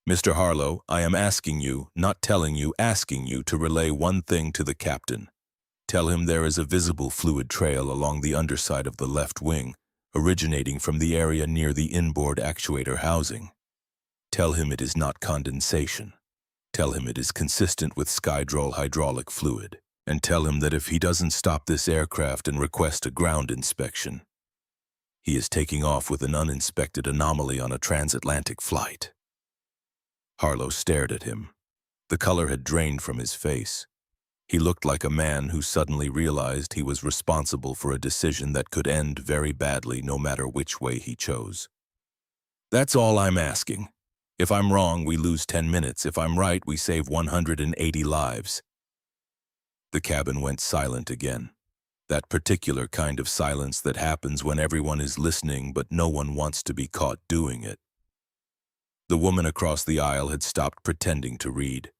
"Mr. Harlow, I am asking you, not telling you, asking you to relay one thing to the captain. Tell him there is a visible fluid trail along the underside of the left wing, originating from the area near the inboard actuator housing. Tell him it is not condensation. Tell him it is consistent with Skydrol hydraulic fluid. And tell him that if he doesn't stop this aircraft and request a ground inspection, he is taking off with an uninspected anomaly on a transatlantic flight." Harlow stared at him. The color had drained from his face. He looked like a man who suddenly realized he was responsible for a decision that could end very badly no matter which way he chose. "That's all I'm asking. If I'm wrong, we lose 10 minutes. If I'm right, we save 180 lives. The cabin went silent again. That particular kind of silence that happens when everyone is listening but no one wants to be caught doing it. The woman across the aisle had stopped pretending to read.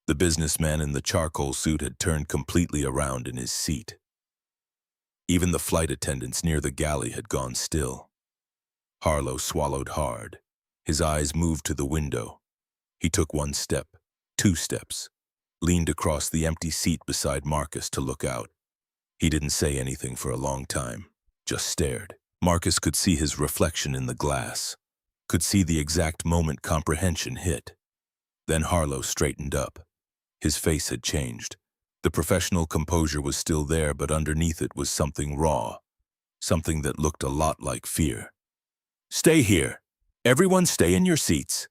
The businessman in the charcoal suit had turned completely around in his seat. Even the flight attendants near the galley had gone still. Harlow swallowed hard. His eyes moved to the window. He took 1 step, 2 steps, leaned across the empty seat beside Marcus to look out. He didn't say anything for a long time, just stared. Marcus could see his reflection in the glass, could see the exact moment comprehension hit. Then Harlow straightened up. His face had changed. The professional composure was still there, but underneath it was something raw, something that looked a lot like fear. "Stay here. Everyone stay in your seats."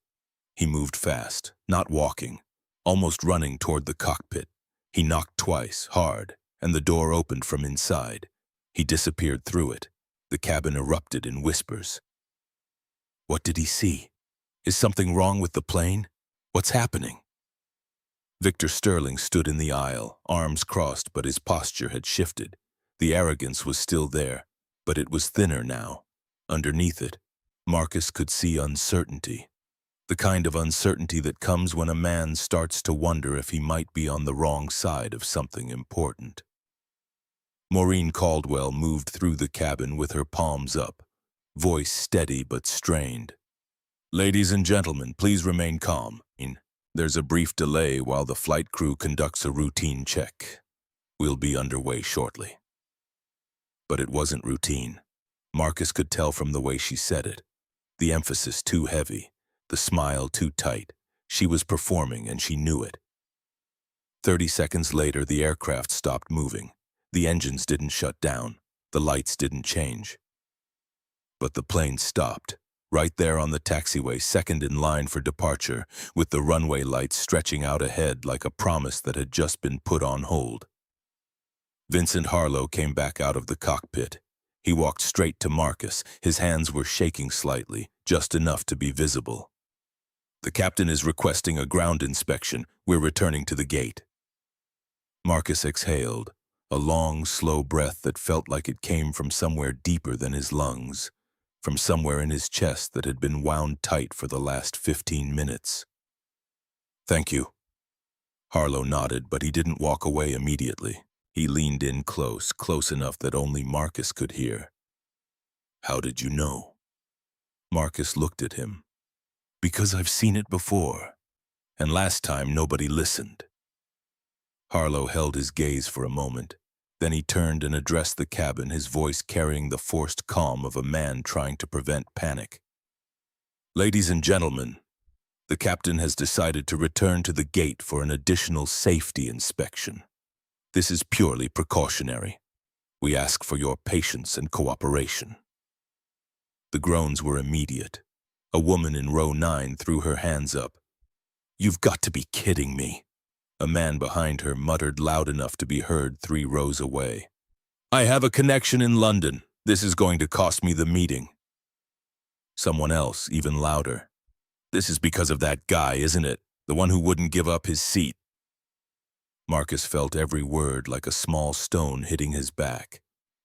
He moved fast, not walking, almost running toward the cockpit. He knocked twice, hard, and the door opened from inside. He disappeared through it. The cabin erupted in whispers. What did he see? Is something wrong with the plane? What's happening? Victor Sterling stood in the aisle, arms crossed, but his posture had shifted. The arrogance was still there, but it was thinner now. Underneath it, Marcus could see uncertainty. The kind of uncertainty that comes when a man starts to wonder if he might be on the wrong side of something important. Maureen Caldwell moved through the cabin with her palms up, voice steady but strained. "Ladies and gentlemen, please remain calm. There's a brief delay while the flight crew conducts a routine check. We'll be underway shortly." But it wasn't routine. Marcus could tell from the way she said it. The emphasis too heavy, the smile too tight. She was performing and she knew it. 30 seconds later, the aircraft stopped moving. The engines didn't shut down. The lights didn't change. But the plane stopped, right there on the taxiway, second in line for departure, with the runway lights stretching out ahead like a promise that had just been put on hold. Vincent Harlow came back out of the cockpit. He walked straight to Marcus. His hands were shaking slightly, just enough to be visible. "The captain is requesting a ground inspection. We're returning to the gate." Marcus exhaled, a long, slow breath that felt like it came from somewhere deeper than his lungs, from somewhere in his chest that had been wound tight for the last 15 minutes. "Thank you." Harlow nodded, but he didn't walk away immediately. He leaned in close enough that only Marcus could hear. "How did you know?" Marcus looked at him. "Because I've seen it before, and last time nobody listened." Harlow held his gaze for a moment. Then he turned and addressed the cabin, his voice carrying the forced calm of a man trying to prevent panic. "Ladies and gentlemen, the captain has decided to return to the gate for an additional safety inspection. This is purely precautionary. We ask for your patience and cooperation." The groans were immediate. A woman in row 9 threw her hands up. "You've got to be kidding me." A man behind her muttered loud enough to be heard 3 rows away. "I have a connection in London. This is going to cost me the meeting." Someone else, even louder. "This is because of that guy, isn't it? The one who wouldn't give up his seat." Marcus felt every word like a small stone hitting his back.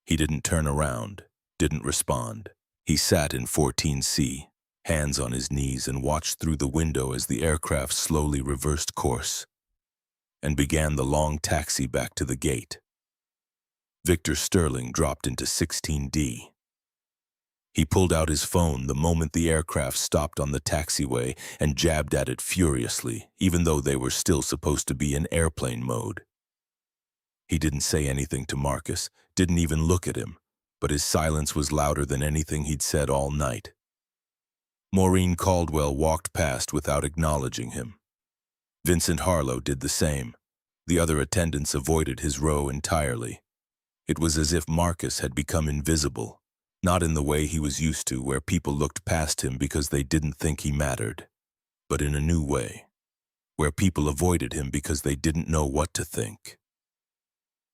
He didn't turn around, didn't respond. He sat in 14C, hands on his knees, and watched through the window as the aircraft slowly reversed course and began the long taxi back to the gate. Victor Sterling dropped into 16D. He pulled out his phone the moment the aircraft stopped on the taxiway and jabbed at it furiously, even though they were still supposed to be in airplane mode. He didn't say anything to Marcus, didn't even look at him, but his silence was louder than anything he'd said all night. Maureen Caldwell walked past without acknowledging him. Vincent Harlow did the same. The other attendants avoided his row entirely. It was as if Marcus had become invisible, not in the way he was used to, where people looked past him because they didn't think he mattered, but in a new way, where people avoided him because they didn't know what to think.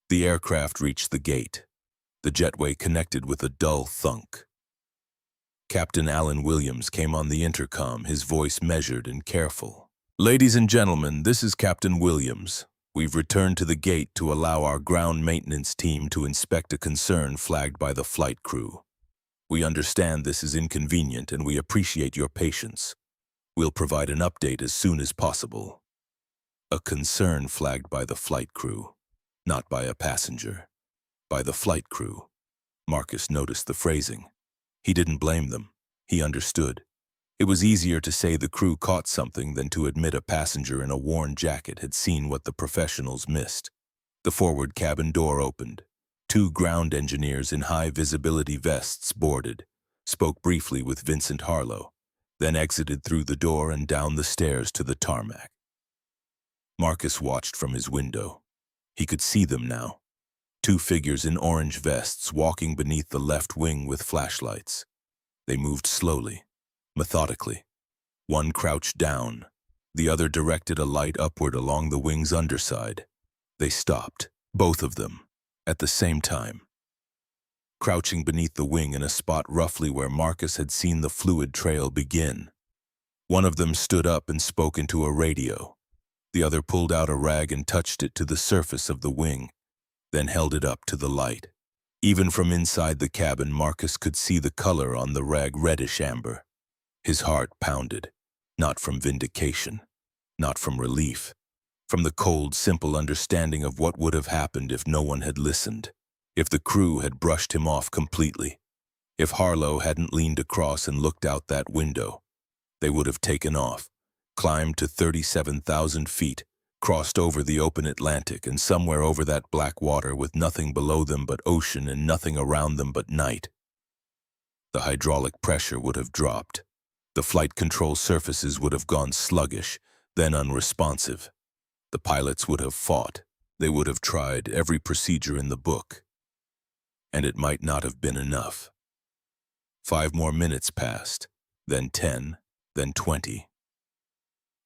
The aircraft reached the gate. The jetway connected with a dull thunk. Captain Alan Williams came on the intercom, his voice measured and careful. "Ladies and gentlemen, this is Captain Williams. We've returned to the gate to allow our ground maintenance team to inspect a concern flagged by the flight crew. We understand this is inconvenient and we appreciate your patience. We'll provide an update as soon as possible." A concern flagged by the flight crew, not by a passenger. By the flight crew. Marcus noticed the phrasing. He didn't blame them. He understood. It was easier to say the crew caught something than to admit a passenger in a worn jacket had seen what the professionals missed. The forward cabin door opened. 2 ground engineers in high-visibility vests boarded, spoke briefly with Vincent Harlow, then exited through the door and down the stairs to the tarmac. Marcus watched from his window. He could see them now. 2 figures in orange vests walking beneath the left wing with flashlights. They moved slowly, methodically. One crouched down. The other directed a light upward along the wing's underside. They stopped, both of them, at the same time. Crouching beneath the wing in a spot roughly where Marcus had seen the fluid trail begin. One of them stood up and spoke into a radio. The other pulled out a rag and touched it to the surface of the wing, then held it up to the light. Even from inside the cabin, Marcus could see the color on the rag, reddish amber. His heart pounded, not from vindication, not from relief, from the cold, simple understanding of what would have happened if no one had listened, if the crew had brushed him off completely, if Harlow hadn't leaned across and looked out that window. They would have taken off, climbed to 37,000 feet, crossed over the open Atlantic, and somewhere over that black water with nothing below them but ocean and nothing around them but night. The hydraulic pressure would have dropped. The flight control surfaces would have gone sluggish, then unresponsive. The pilots would have fought. They would have tried every procedure in the book. And it might not have been enough. 5 more minutes passed, then 10, then 20.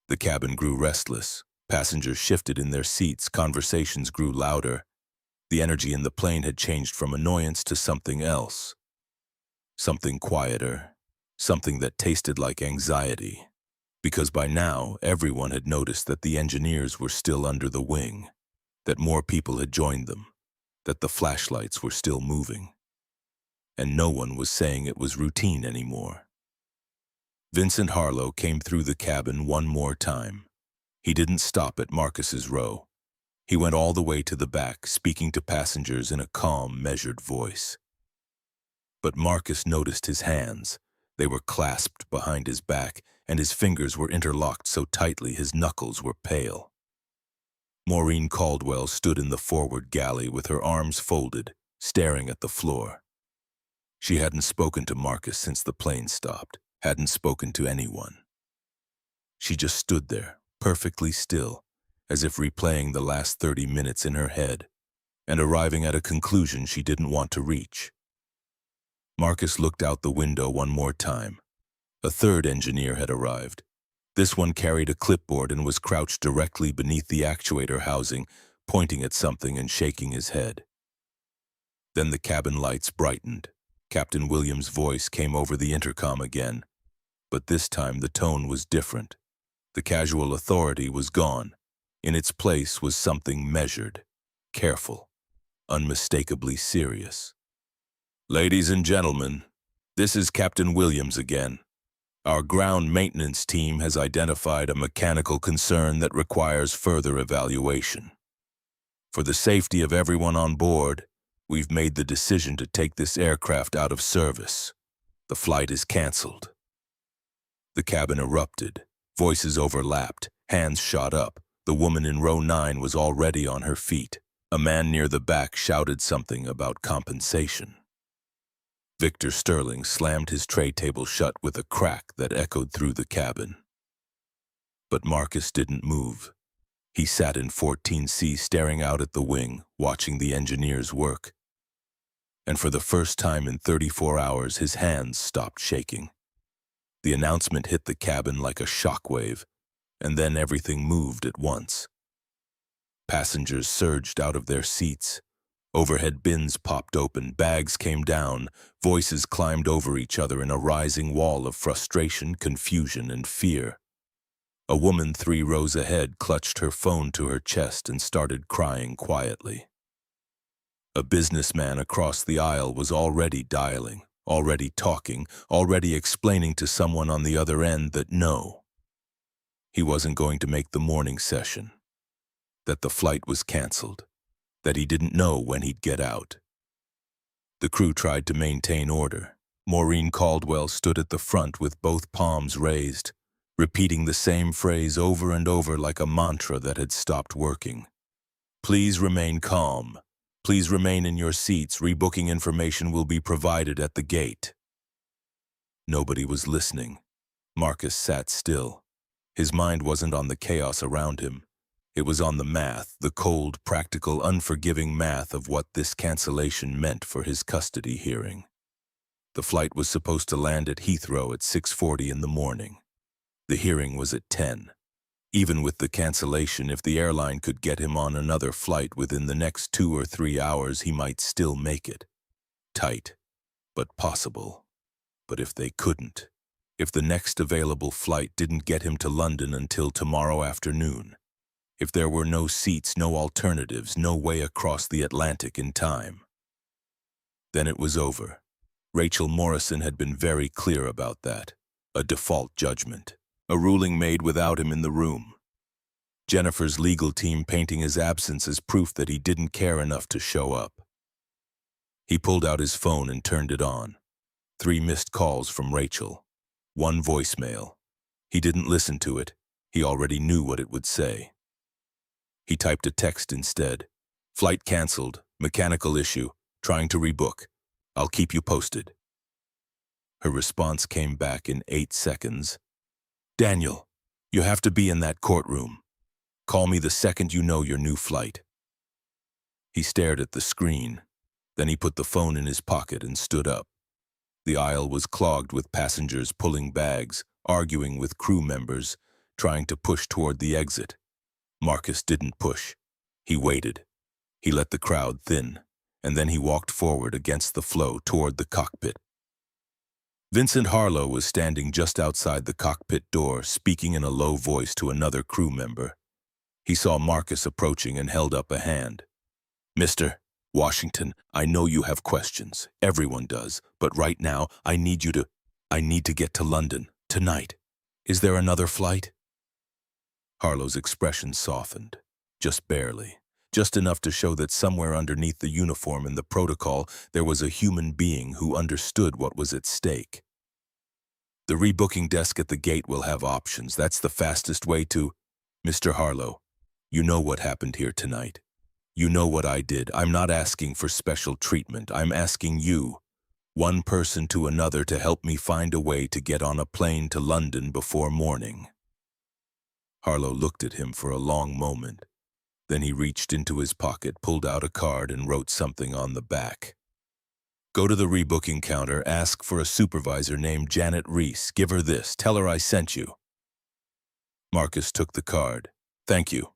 The cabin grew restless. Passengers shifted in their seats, conversations grew louder. The energy in the plane had changed from annoyance to something else. Something quieter, something that tasted like anxiety. Because by now, everyone had noticed that the engineers were still under the wing, that more people had joined them, that the flashlights were still moving. And no one was saying it was routine anymore. Vincent Harlow came through the cabin one more time. He didn't stop at Marcus's row. He went all the way to the back, speaking to passengers in a calm, measured voice. But Marcus noticed his hands. They were clasped behind his back, and his fingers were interlocked so tightly his knuckles were pale. Maureen Caldwell stood in the forward galley with her arms folded, staring at the floor. She hadn't spoken to Marcus since the plane stopped, hadn't spoken to anyone. She just stood there, perfectly still, as if replaying the last 30 minutes in her head, and arriving at a conclusion she didn't want to reach. Marcus looked out the window one more time. A 3rd engineer had arrived. This one carried a clipboard and was crouched directly beneath the actuator housing, pointing at something and shaking his head. Then the cabin lights brightened. Captain Williams' voice came over the intercom again, but this time the tone was different. The casual authority was gone. In its place was something measured, careful, unmistakably serious. "Ladies and gentlemen, this is Captain Williams again. Our ground maintenance team has identified a mechanical concern that requires further evaluation. For the safety of everyone on board, we've made the decision to take this aircraft out of service. The flight is canceled." The cabin erupted. Voices overlapped. Hands shot up. The woman in row 9 was already on her feet. A man near the back shouted something about compensation. Victor Sterling slammed his tray table shut with a crack that echoed through the cabin. But Marcus didn't move. He sat in 14C staring out at the wing, watching the engineers work. And for the first time in 34 hours, his hands stopped shaking. The announcement hit the cabin like a shockwave, and then everything moved at once. Passengers surged out of their seats. Overhead bins popped open, bags came down, voices climbed over each other in a rising wall of frustration, confusion, and fear. A woman 3 rows ahead clutched her phone to her chest and started crying quietly. A businessman across the aisle was already dialing, already talking, already explaining to someone on the other end that no, he wasn't going to make the morning session, that the flight was canceled, that he didn't know when he'd get out. The crew tried to maintain order. Maureen Caldwell stood at the front with both palms raised, repeating the same phrase over and over like a mantra that had stopped working. "Please remain calm. Please remain in your seats. Rebooking information will be provided at the gate." Nobody was listening. Marcus sat still. His mind wasn't on the chaos around him. It was on the math, the cold, practical, unforgiving math of what this cancellation meant for his custody hearing. The flight was supposed to land at Heathrow at 6:40 in the morning. The hearing was at 10. Even with the cancellation, if the airline could get him on another flight within the next 2 or 3 hours, he might still make it. Tight, but possible. But if they couldn't, if the next available flight didn't get him to London until tomorrow afternoon, if there were no seats, no alternatives, no way across the Atlantic in time, then it was over. Rachel Morrison had been very clear about that. A default judgment. A ruling made without him in the room. Jennifer's legal team painting his absence as proof that he didn't care enough to show up. He pulled out his phone and turned it on. 3 missed calls from Rachel. 1 voicemail. He didn't listen to it. He already knew what it would say. He typed a text instead. "Flight canceled. Mechanical issue. Trying to rebook. I'll keep you posted." Her response came back in 8 seconds. "Daniel, you have to be in that courtroom. Call me the second you know your new flight." He stared at the screen. Then he put the phone in his pocket and stood up. The aisle was clogged with passengers pulling bags, arguing with crew members, trying to push toward the exit. Marcus didn't push. He waited. He let the crowd thin, and then he walked forward against the flow toward the cockpit. Vincent Harlow was standing just outside the cockpit door, speaking in a low voice to another crew member. He saw Marcus approaching and held up a hand. "Mr. Washington, I know you have questions. Everyone does. But right now, I need to get to London, tonight. Is there another flight?" Harlow's expression softened, just barely, just enough to show that somewhere underneath the uniform and the protocol there was a human being who understood what was at stake. "The rebooking desk at the gate will have options. That's the fastest way to—" "Mr. Harlow, you know what happened here tonight. You know what I did. I'm not asking for special treatment. I'm asking you, one person to another, to help me find a way to get on a plane to London before morning." Harlow looked at him for a long moment. Then he reached into his pocket, pulled out a card, and wrote something on the back. "Go to the rebooking counter, ask for a supervisor named Janet Reese. Give her this. Tell her I sent you." Marcus took the card. "Thank you."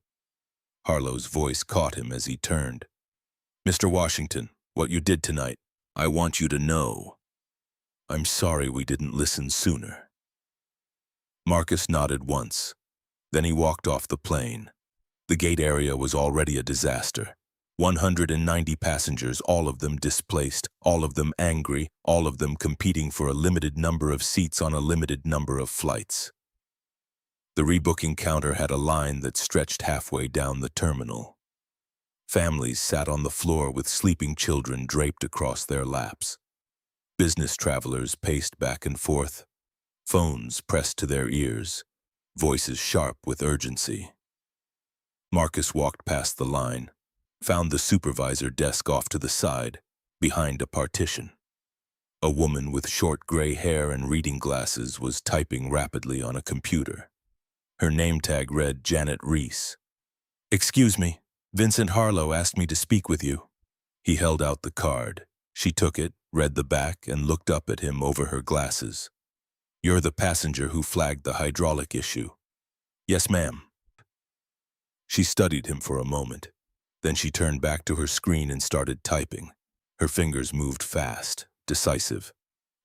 Harlow's voice caught him as he turned. "Mr. Washington, what you did tonight, I want you to know. I'm sorry we didn't listen sooner." Marcus nodded once. Then he walked off the plane. The gate area was already a disaster. 190 passengers, all of them displaced, all of them angry, all of them competing for a limited number of seats on a limited number of flights. The rebooking counter had a line that stretched halfway down the terminal. Families sat on the floor with sleeping children draped across their laps. Business travelers paced back and forth, phones pressed to their ears, voices sharp with urgency. Marcus walked past the line, found the supervisor desk off to the side, behind a partition. A woman with short gray hair and reading glasses was typing rapidly on a computer. Her name tag read Janet Reese. "Excuse me, Vincent Harlow asked me to speak with you." He held out the card. She took it, read the back, and looked up at him over her glasses. "You're the passenger who flagged the hydraulic issue." "Yes, ma'am." She studied him for a moment. Then she turned back to her screen and started typing. Her fingers moved fast, decisive.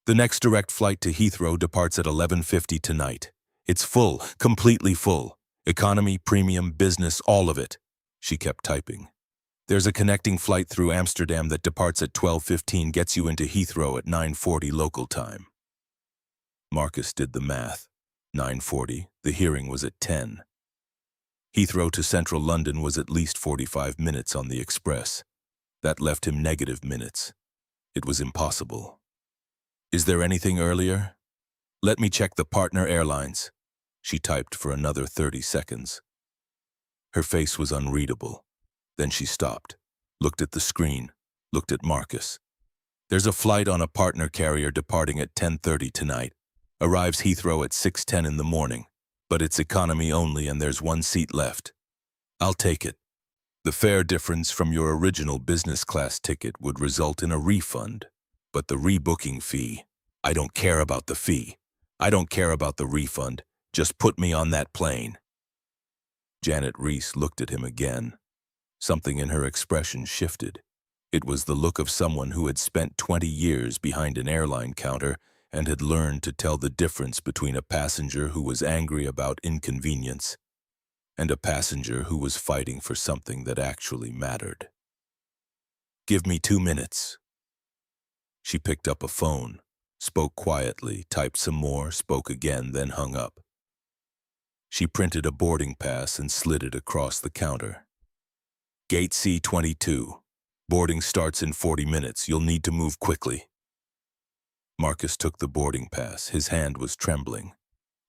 "The next direct flight to Heathrow departs at 11:50 tonight. It's full, completely full. Economy, premium, business, all of it." She kept typing. "There's a connecting flight through Amsterdam that departs at 12:15, gets you into Heathrow at 9:40 local time." Marcus did the math. 9:40, the hearing was at 10. Heathrow to central London was at least 45 minutes on the express. That left him negative minutes. It was impossible. "Is there anything earlier?" "Let me check the partner airlines." She typed for another 30 seconds. Her face was unreadable. Then she stopped, looked at the screen, looked at Marcus. "There's a flight on a partner carrier departing at 10:30 tonight. Arrives Heathrow at 6:10 in the morning. But it's economy only and there's one seat left." "I'll take it." "The fare difference from your original business class ticket would result in a refund. But the rebooking fee, I don't care about the fee. I don't care about the refund. Just put me on that plane." Janet Reese looked at him again. Something in her expression shifted. It was the look of someone who had spent 20 years behind an airline counter and had learned to tell the difference between a passenger who was angry about inconvenience and a passenger who was fighting for something that actually mattered. "Give me 2 minutes." She picked up a phone, spoke quietly, typed some more, spoke again, then hung up. She printed a boarding pass and slid it across the counter. "Gate C22. Boarding starts in 40 minutes. You'll need to move quickly." Marcus took the boarding pass. His hand was trembling.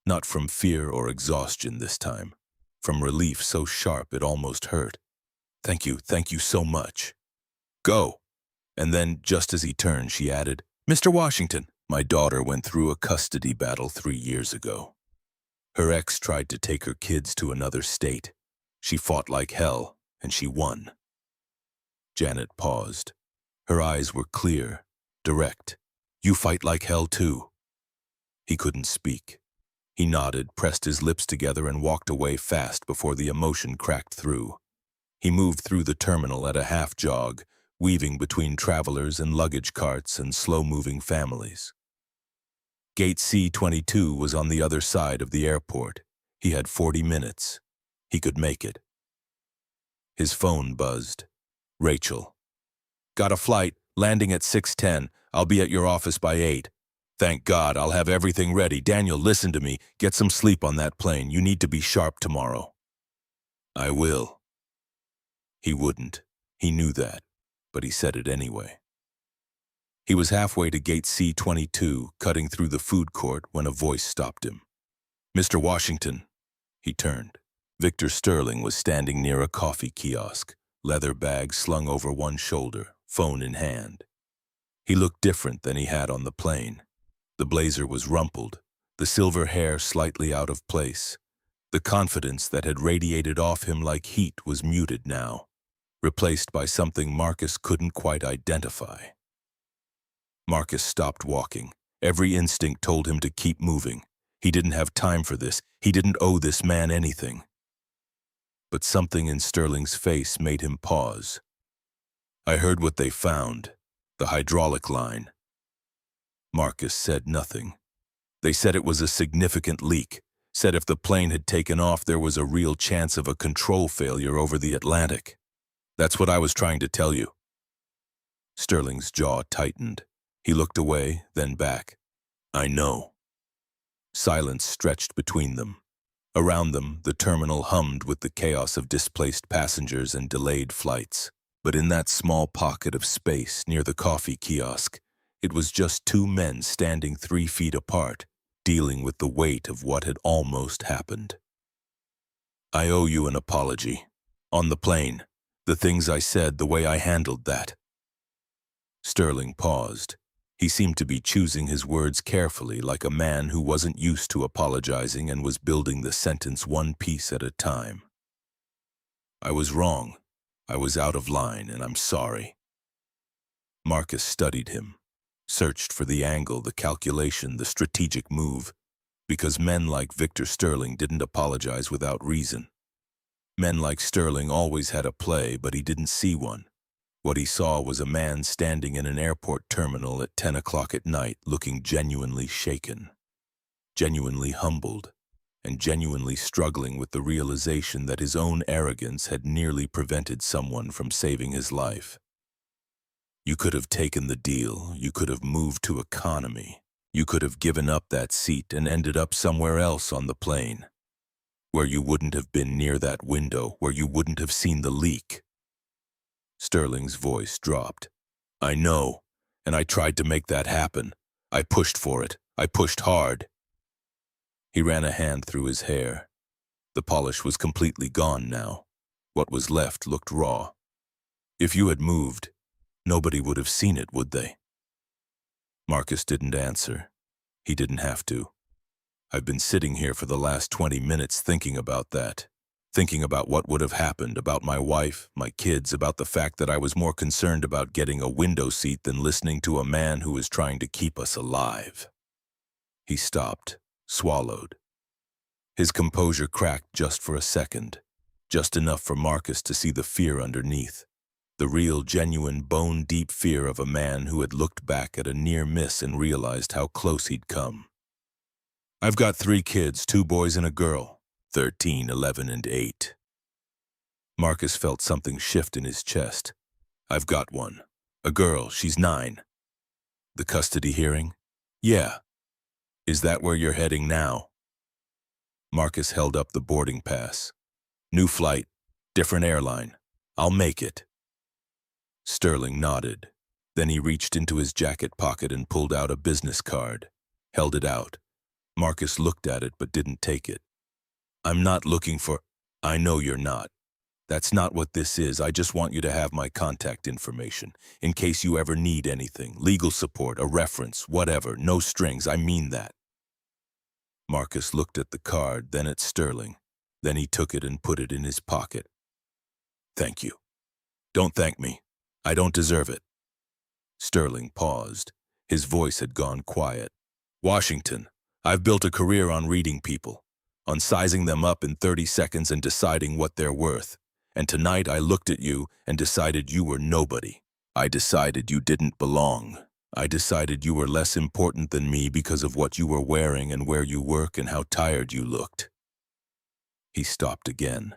Not from fear or exhaustion this time. From relief so sharp it almost hurt. Thank you so much." "Go." And then, just as he turned, she added, "Mr. Washington, my daughter went through a custody battle 3 years ago. Her ex tried to take her kids to another state. She fought like hell, and she won." Janet paused. Her eyes were clear, direct. "You fight like hell too?" He couldn't speak. He nodded, pressed his lips together, and walked away fast before the emotion cracked through. He moved through the terminal at a half-jog, weaving between travelers and luggage carts and slow-moving families. Gate C22 was on the other side of the airport. He had 40 minutes. He could make it. His phone buzzed. Rachel. "Got a flight, landing at 6:10. I'll be at your office by 8. "Thank God, I'll have everything ready. Daniel, listen to me. Get some sleep on that plane. You need to be sharp tomorrow." "I will." He wouldn't. He knew that, but he said it anyway. He was halfway to gate C22, cutting through the food court, when a voice stopped him. "Mr. Washington." He turned. Victor Sterling was standing near a coffee kiosk, leather bag slung over one shoulder, phone in hand. He looked different than he had on the plane. The blazer was rumpled, the silver hair slightly out of place. The confidence that had radiated off him like heat was muted now, replaced by something Marcus couldn't quite identify. Marcus stopped walking. Every instinct told him to keep moving. He didn't have time for this. He didn't owe this man anything. But something in Sterling's face made him pause. "I heard what they found. The hydraulic line." Marcus said nothing. "They said it was a significant leak. Said if the plane had taken off, there was a real chance of a control failure over the Atlantic. That's what I was trying to tell you. Sterling's jaw tightened. He looked away, then back. I know. Silence stretched between them. Around them, the terminal hummed with the chaos of displaced passengers and delayed flights. But in that small pocket of space near the coffee kiosk, it was just two men standing 3 feet apart, dealing with the weight of what had almost happened. I owe you an apology. On the plane, the things I said, the way I handled that. Sterling paused. He seemed to be choosing his words carefully, like a man who wasn't used to apologizing and was building the sentence one piece at a time. I was wrong. I was out of line, and I'm sorry. Marcus studied him, searched for the angle, the calculation, the strategic move, because men like Victor Sterling didn't apologize without reason. Men like Sterling always had a play, but he didn't see one. What he saw was a man standing in an airport terminal at 10 o'clock at night, looking genuinely shaken, genuinely humbled, and genuinely struggling with the realization that his own arrogance had nearly prevented someone from saving his life. You could have taken the deal, you could have moved to economy, you could have given up that seat and ended up somewhere else on the plane, where you wouldn't have been near that window, where you wouldn't have seen the leak. Sterling's voice dropped. I know, and I tried to make that happen. I pushed for it. I pushed hard. He ran a hand through his hair. The polish was completely gone now. What was left looked raw. If you had moved, nobody would have seen it, would they? Marcus didn't answer. He didn't have to. I've been sitting here for the last 20 minutes thinking about that. Thinking about what would have happened, about my wife, my kids, about the fact that I was more concerned about getting a window seat than listening to a man who was trying to keep us alive. He stopped, swallowed. His composure cracked just for a second, just enough for Marcus to see the fear underneath, the real, genuine, bone-deep fear of a man who had looked back at a near miss and realized how close he'd come. I've got 3 kids, 2 boys and a girl. 13, 11, and 8. Marcus felt something shift in his chest. I've got one. A girl, she's 9. The custody hearing? Yeah. Is that where you're heading now? Marcus held up the boarding pass. New flight, different airline. I'll make it. Sterling nodded. Then he reached into his jacket pocket and pulled out a business card, held it out. Marcus looked at it but didn't take it. I'm not looking for... I know you're not. That's not what this is. I just want you to have my contact information, in case you ever need anything, legal support, a reference, whatever, no strings, I mean that. Marcus looked at the card, then at Sterling. Then he took it and put it in his pocket. Thank you. Don't thank me. I don't deserve it. Sterling paused. His voice had gone quiet. Washington, I've built a career on reading people, on sizing them up in 30 seconds and deciding what they're worth. And tonight I looked at you and decided you were nobody. I decided you didn't belong. I decided you were less important than me because of what you were wearing and where you work and how tired you looked. He stopped again.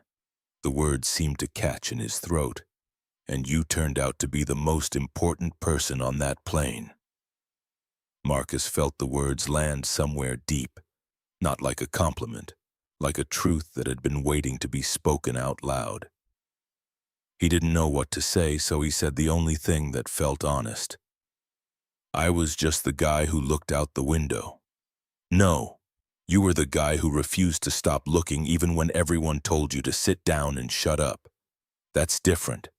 The words seemed to catch in his throat. And you turned out to be the most important person on that plane. Marcus felt the words land somewhere deep. Not like a compliment, like a truth that had been waiting to be spoken out loud. He didn't know what to say, so he said the only thing that felt honest. I was just the guy who looked out the window. No, you were the guy who refused to stop looking even when everyone told you to sit down and shut up. That's different.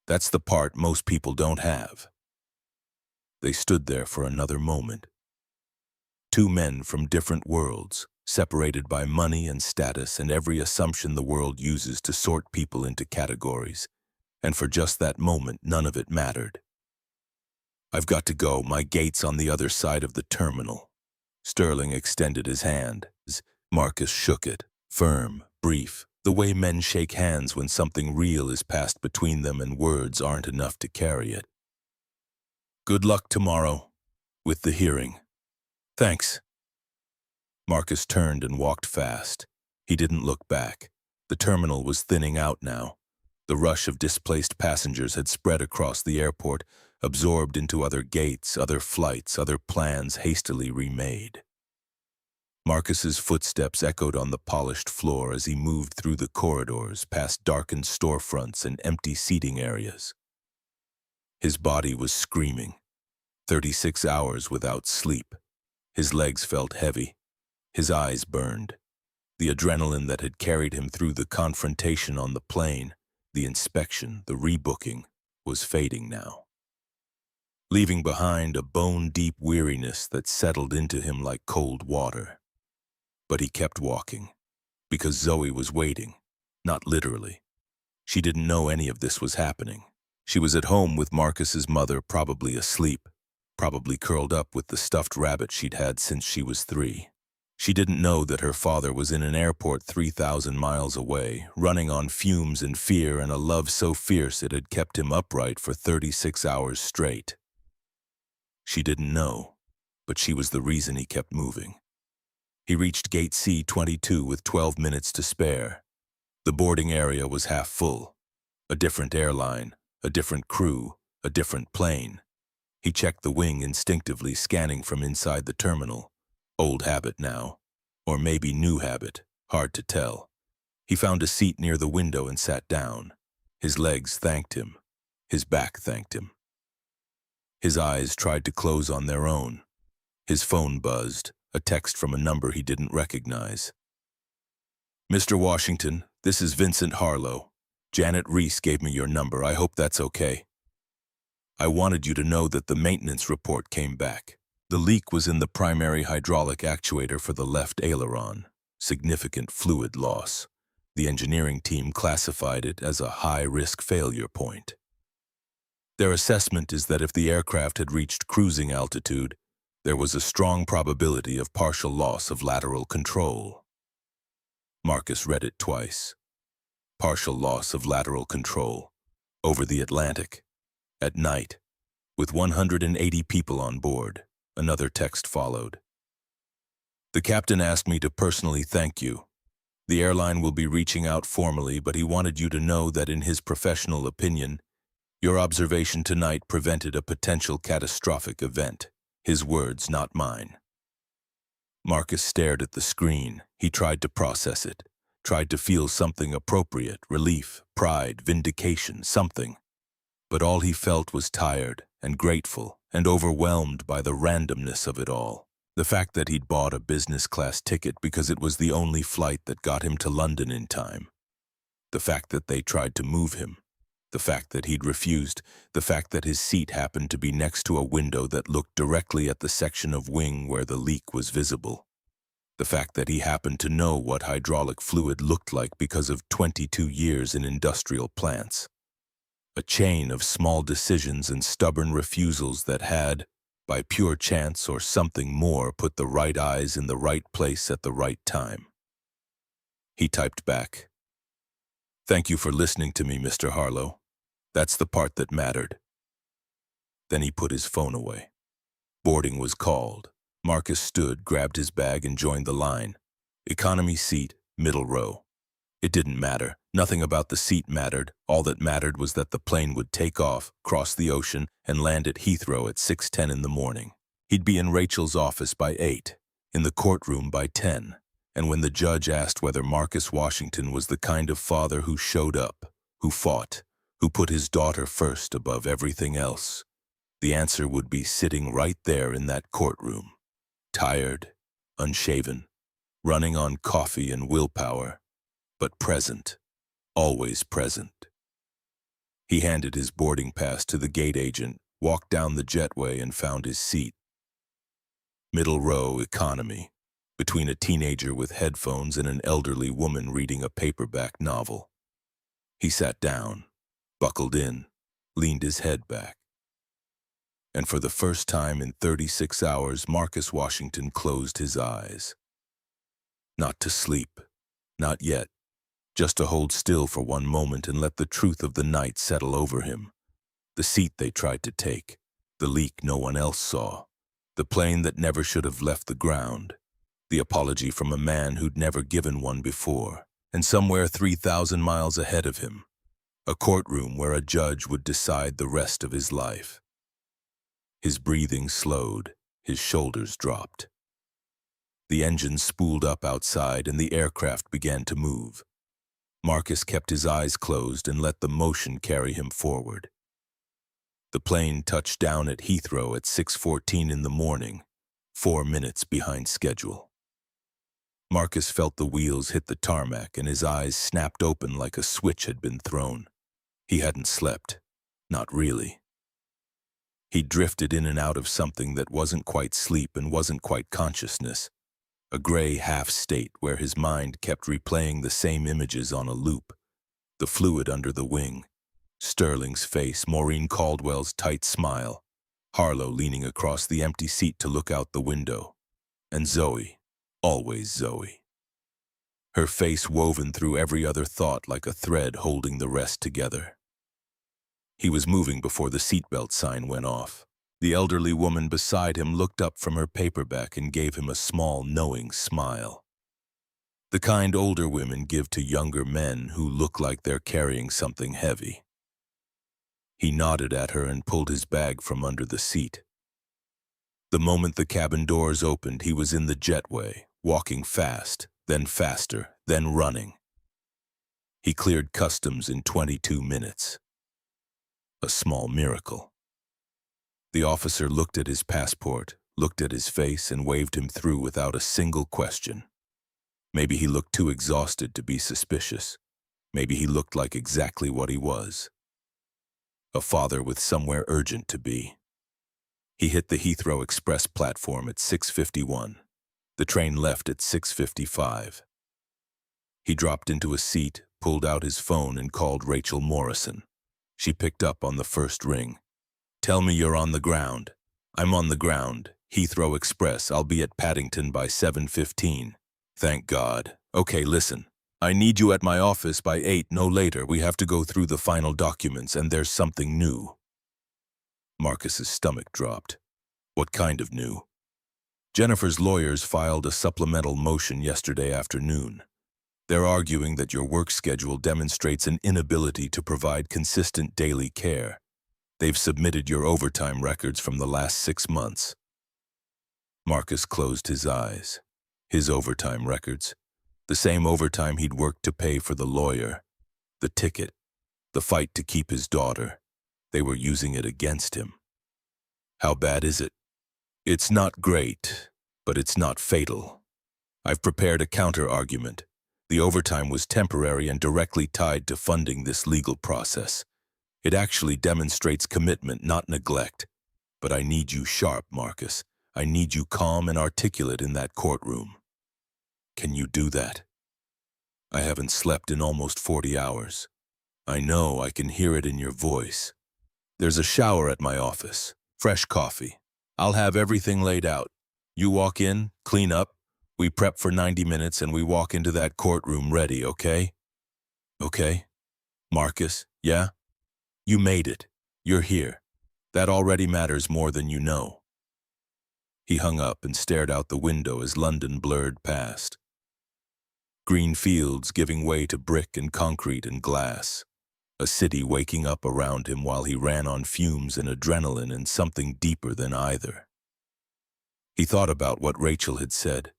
That's the part most people don't have. They stood there for another moment. 2 men from different worlds, separated by money and status and every assumption the world uses to sort people into categories. And for just that moment, none of it mattered. I've got to go. My gate's on the other side of the terminal. Sterling extended his hand. Marcus shook it, firm, brief, the way men shake hands when something real is passed between them and words aren't enough to carry it. Good luck tomorrow with the hearing. Thanks. Marcus turned and walked fast. He didn't look back. The terminal was thinning out now. The rush of displaced passengers had spread across the airport, absorbed into other gates, other flights, other plans hastily remade. Marcus's footsteps echoed on the polished floor as he moved through the corridors, past darkened storefronts and empty seating areas. His body was screaming. 36 hours without sleep. His legs felt heavy. His eyes burned. The adrenaline that had carried him through the confrontation on the plane, the inspection, the rebooking, was fading now, leaving behind a bone-deep weariness that settled into him like cold water. But he kept walking, because Zoe was waiting, not literally. She didn't know any of this was happening. She was at home with Marcus's mother, probably asleep, probably curled up with the stuffed rabbit she'd had since she was 3. She didn't know that her father was in an airport 3,000 miles away, running on fumes and fear and a love so fierce it had kept him upright for 36 hours straight. She didn't know, but she was the reason he kept moving. He reached Gate C-22 with 12 minutes to spare. The boarding area was half full. A different airline, a different crew, a different plane. He checked the wing instinctively, scanning from inside the terminal. Old habit now, or maybe new habit, hard to tell. He found a seat near the window and sat down. His legs thanked him. His back thanked him. His eyes tried to close on their own. His phone buzzed, a text from a number he didn't recognize. "Mr. Washington, this is Vincent Harlow. Janet Reese gave me your number. I hope that's okay. I wanted you to know that the maintenance report came back. The leak was in the primary hydraulic actuator for the left aileron. Significant fluid loss. The engineering team classified it as a high-risk failure point. Their assessment is that if the aircraft had reached cruising altitude, there was a strong probability of partial loss of lateral control." Marcus read it twice. Partial loss of lateral control. Over the Atlantic. At night. With 180 people on board. Another text followed. "The captain asked me to personally thank you. The airline will be reaching out formally, but he wanted you to know that in his professional opinion, your observation tonight prevented a potential catastrophic event. His words, not mine." Marcus stared at the screen. He tried to process it, tried to feel something appropriate, relief, pride, vindication, something. But all he felt was tired and grateful and overwhelmed by the randomness of it all. The fact that he'd bought a business-class ticket because it was the only flight that got him to London in time. The fact that they tried to move him. The fact that he'd refused. The fact that his seat happened to be next to a window that looked directly at the section of wing where the leak was visible. The fact that he happened to know what hydraulic fluid looked like because of 22 years in industrial plants. A chain of small decisions and stubborn refusals that had, by pure chance or something more, put the right eyes in the right place at the right time. He typed back, "Thank you for listening to me, Mr. Harlow. That's the part that mattered." Then he put his phone away. Boarding was called. Marcus stood, grabbed his bag, and joined the line. Economy seat, middle row. It didn't matter. Nothing about the seat mattered. All that mattered was that the plane would take off, cross the ocean, and land at Heathrow at 6:10 in the morning. He'd be in Rachel's office by 8, in the courtroom by 10, and when the judge asked whether Marcus Washington was the kind of father who showed up, who fought, who put his daughter first above everything else, the answer would be sitting right there in that courtroom, tired, unshaven, running on coffee and willpower, but present, always present. He handed his boarding pass to the gate agent, walked down the jetway, and found his seat. Middle row, economy, between a teenager with headphones and an elderly woman reading a paperback novel. He sat down, buckled in, leaned his head back. And for the first time in 36 hours, Marcus Washington closed his eyes. Not to sleep, not yet. Just to hold still for one moment and let the truth of the night settle over him. The seat they tried to take, the leak no one else saw, the plane that never should have left the ground, The apology from a man who'd never given one before. And somewhere 3,000 miles ahead of him, a courtroom where a judge would decide the rest of his life. His breathing slowed, his shoulders dropped. The engine spooled up outside and the aircraft began to move. Marcus kept his eyes closed and let the motion carry him forward. The plane touched down at Heathrow at 6:14 in the morning, 4 minutes behind schedule. Marcus felt the wheels hit the tarmac and his eyes snapped open like a switch had been thrown. He hadn't slept. Not really. He drifted in and out of something that wasn't quite sleep and wasn't quite consciousness. A gray half-state where his mind kept replaying the same images on a loop. The fluid under the wing, Sterling's face, Maureen Caldwell's tight smile, Harlow leaning across the empty seat to look out the window, and Zoe, always Zoe. Her face woven through every other thought like a thread holding the rest together. He was moving before the seatbelt sign went off. The elderly woman beside him looked up from her paperback and gave him a small, knowing smile. The kind older women give to younger men who look like they're carrying something heavy. He nodded at her and pulled his bag from under the seat. The moment the cabin doors opened, he was in the jetway, walking fast, then faster, then running. He cleared customs in 22 minutes. A small miracle. The officer looked at his passport, looked at his face, and waved him through without a single question. Maybe he looked too exhausted to be suspicious. Maybe he looked like exactly what he was. A father with somewhere urgent to be. He hit the Heathrow Express platform at 6:51. The train left at 6:55. He dropped into a seat, pulled out his phone, and called Rachel Morrison. She picked up on the first ring. "Tell me you're on the ground." "I'm on the ground. Heathrow Express. I'll be at Paddington by 7:15. "Thank God. Okay, listen. I need you at my office by 8, no later. We have to go through the final documents, and there's something new." Marcus's stomach dropped. What kind of new? Jennifer's lawyers filed a supplemental motion yesterday afternoon. They're arguing that your work schedule demonstrates an inability to provide consistent daily care. They've submitted your overtime records from the last 6 months. Marcus closed his eyes. His overtime records. The same overtime he'd worked to pay for the lawyer. The ticket. The fight to keep his daughter. They were using it against him. How bad is it? It's not great, but it's not fatal. I've prepared a counter-argument. The overtime was temporary and directly tied to funding this legal process. It actually demonstrates commitment, not neglect. But I need you sharp, Marcus. I need you calm and articulate in that courtroom. Can you do that? I haven't slept in almost 40 hours. I know, I can hear it in your voice. There's a shower at my office. Fresh coffee. I'll have everything laid out. You walk in, clean up. We prep for 90 minutes and we walk into that courtroom ready, okay? Okay? Marcus, yeah? You made it. You're here. That already matters more than you know. He hung up and stared out the window as London blurred past. Green fields giving way to brick and concrete and glass. A city waking up around him while he ran on fumes and adrenaline and something deeper than either. He thought about what Rachel had said.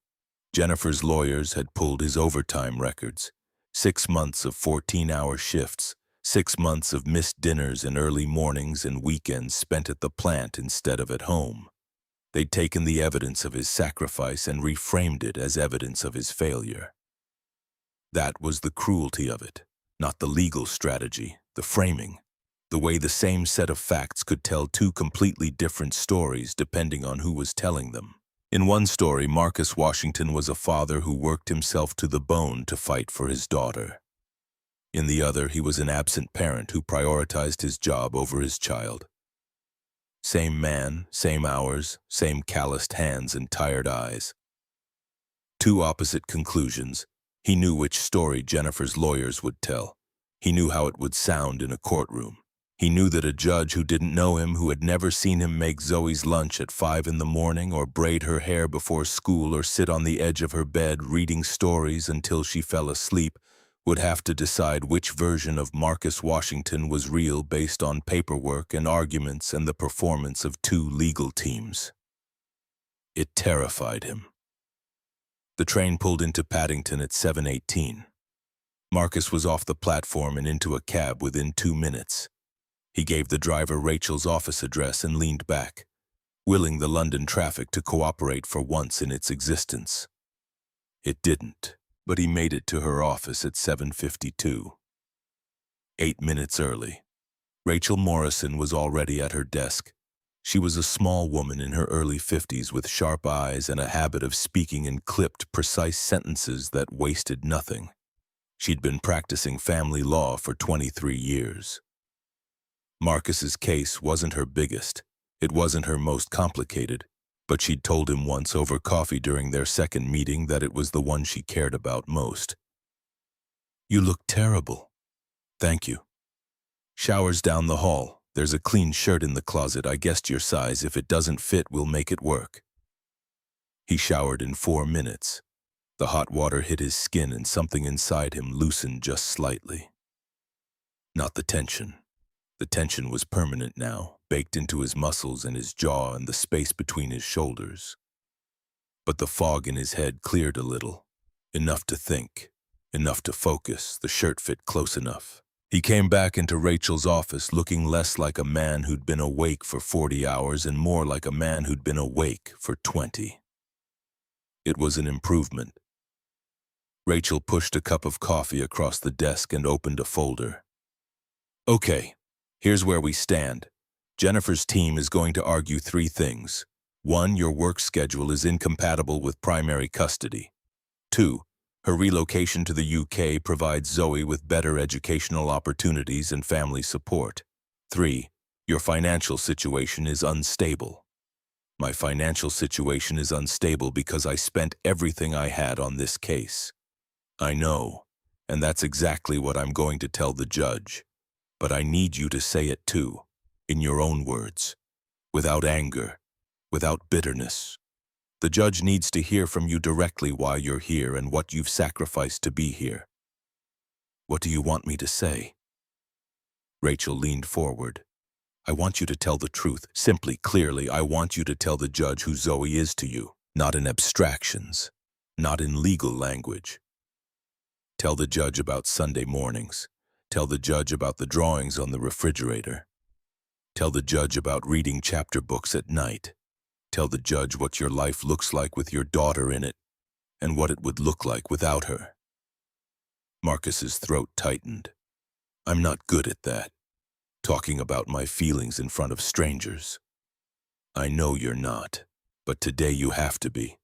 Jennifer's lawyers had pulled his overtime records. 6 months of 14-hour shifts, 6 months of missed dinners and early mornings and weekends spent at the plant instead of at home. They'd taken the evidence of his sacrifice and reframed it as evidence of his failure. That was the cruelty of it, not the legal strategy, the framing, the way the same set of facts could tell 2 completely different stories depending on who was telling them. In one story, Marcus Washington was a father who worked himself to the bone to fight for his daughter. In the other, he was an absent parent who prioritized his job over his child. Same man, same hours, same calloused hands and tired eyes. 2 opposite conclusions. He knew which story Jennifer's lawyers would tell. He knew how it would sound in a courtroom. He knew that a judge who didn't know him, who had never seen him make Zoe's lunch at 5 in the morning or braid her hair before school or sit on the edge of her bed reading stories until she fell asleep, would have to decide which version of Marcus Washington was real based on paperwork and arguments and the performance of two legal teams. It terrified him. The train pulled into Paddington at 7:18. Marcus was off the platform and into a cab within 2 minutes. He gave the driver Rachel's office address and leaned back, willing the London traffic to cooperate for once in its existence. It didn't, but he made it to her office at 7:52. 8 minutes early. Rachel Morrison was already at her desk. She was a small woman in her early 50s with sharp eyes and a habit of speaking in clipped, precise sentences that wasted nothing. She'd been practicing family law for 23 years. Marcus's case wasn't her biggest. It wasn't her most complicated, but she'd told him once over coffee during their second meeting that it was the one she cared about most. "You look terrible." "Thank you." "Shower's down the hall. There's a clean shirt in the closet. I guessed your size. If it doesn't fit, we'll make it work." He showered in 4 minutes. The hot water hit his skin and something inside him loosened just slightly. Not the tension. The tension was permanent now, baked into his muscles and his jaw and the space between his shoulders. But the fog in his head cleared a little. Enough to think, enough to focus. The shirt fit close enough. He came back into Rachel's office looking less like a man who'd been awake for 40 hours and more like a man who'd been awake for 20. It was an improvement. Rachel pushed a cup of coffee across the desk and opened a folder. "Okay, here's where we stand. Jennifer's team is going to argue 3 things. 1, your work schedule is incompatible with primary custody. 2, her relocation to the UK provides Zoe with better educational opportunities and family support. 3, your financial situation is unstable. My financial situation is unstable because I spent everything I had on this case. I know, and that's exactly what I'm going to tell the judge. But I need you to say it too, in your own words, without anger, without bitterness. The judge needs to hear from you directly why you're here and what you've sacrificed to be here." "What do you want me to say?" Rachel leaned forward. "I want you to tell the truth, simply, clearly. I want you to tell the judge who Zoe is to you, not in abstractions, not in legal language. Tell the judge about Sunday mornings. Tell the judge about the drawings on the refrigerator. Tell the judge about reading chapter books at night. Tell the judge what your life looks like with your daughter in it, and what it would look like without her." Marcus's throat tightened. "I'm not good at that, talking about my feelings in front of strangers." "I know you're not, but today you have to be,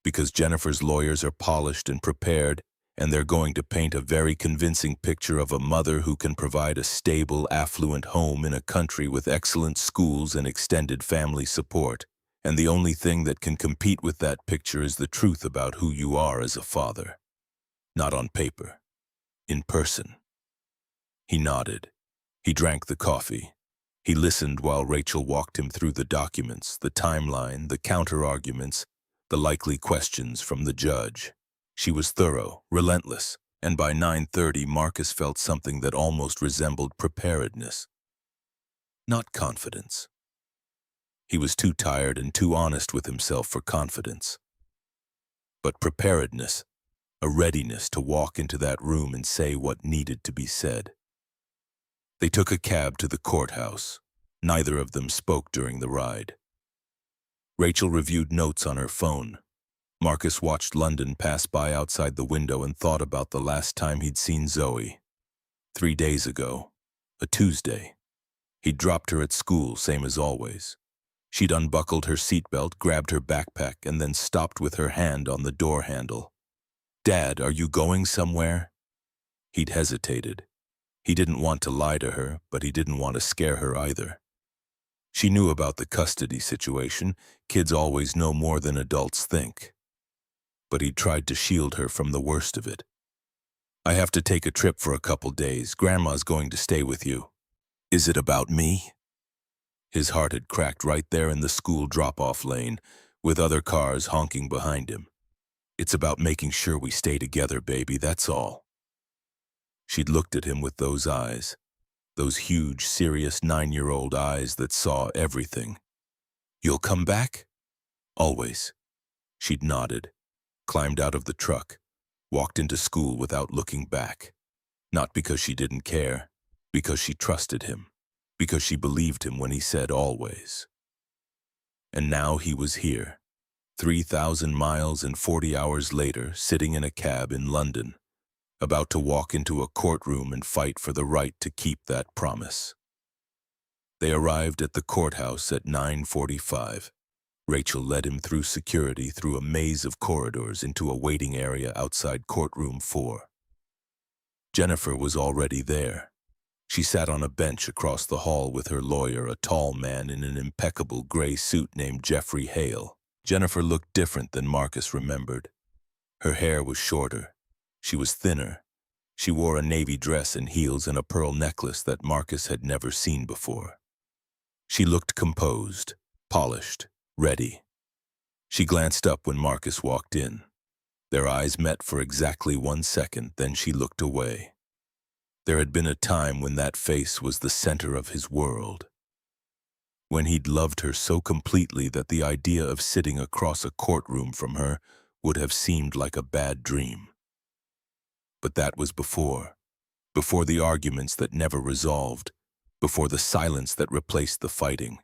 because Jennifer's lawyers are polished and prepared, and they're going to paint a very convincing picture of a mother who can provide a stable, affluent home in a country with excellent schools and extended family support. And the only thing that can compete with that picture is the truth about who you are as a father. Not on paper. In person." He nodded. He drank the coffee. He listened while Rachel walked him through the documents, the timeline, the counter-arguments, the likely questions from the judge. She was thorough, relentless, and by 9:30 Marcus felt something that almost resembled preparedness. Not confidence. He was too tired and too honest with himself for confidence. But preparedness, a readiness to walk into that room and say what needed to be said. They took a cab to the courthouse. Neither of them spoke during the ride. Rachel reviewed notes on her phone. Marcus watched London pass by outside the window and thought about the last time he'd seen Zoe. 3 days ago, a Tuesday. He'd dropped her at school, same as always. She'd unbuckled her seatbelt, grabbed her backpack, and then stopped with her hand on the door handle. "Dad, are you going somewhere?" He'd hesitated. He didn't want to lie to her, but he didn't want to scare her either. She knew about the custody situation. Kids always know more than adults think. But he tried to shield her from the worst of it. "I have to take a trip for a couple days. Grandma's going to stay with you." Is it about me? His heart had cracked right there in the school drop-off lane, with other cars honking behind him. It's about making sure we stay together, baby, that's all. She'd looked at him with those eyes, those huge, serious 9-year-old eyes that saw everything. You'll come back? Always. She'd nodded, climbed out of the truck, walked into school without looking back. Not because she didn't care, because she trusted him, because she believed him when he said always. And now he was here, 3,000 miles and 40 hours later, sitting in a cab in London, about to walk into a courtroom and fight for the right to keep that promise. They arrived at the courthouse at 9:45. Rachel led him through security through a maze of corridors into a waiting area outside courtroom 4. Jennifer was already there. She sat on a bench across the hall with her lawyer, a tall man in an impeccable gray suit named Jeffrey Hale. Jennifer looked different than Marcus remembered. Her hair was shorter. She was thinner. She wore a navy dress and heels and a pearl necklace that Marcus had never seen before. She looked composed, polished, ready. She glanced up when Marcus walked in. Their eyes met for exactly 1 second, then she looked away. There had been a time when that face was the center of his world. When he'd loved her so completely that the idea of sitting across a courtroom from her would have seemed like a bad dream. But that was before the arguments that never resolved, before the silence that replaced the fighting,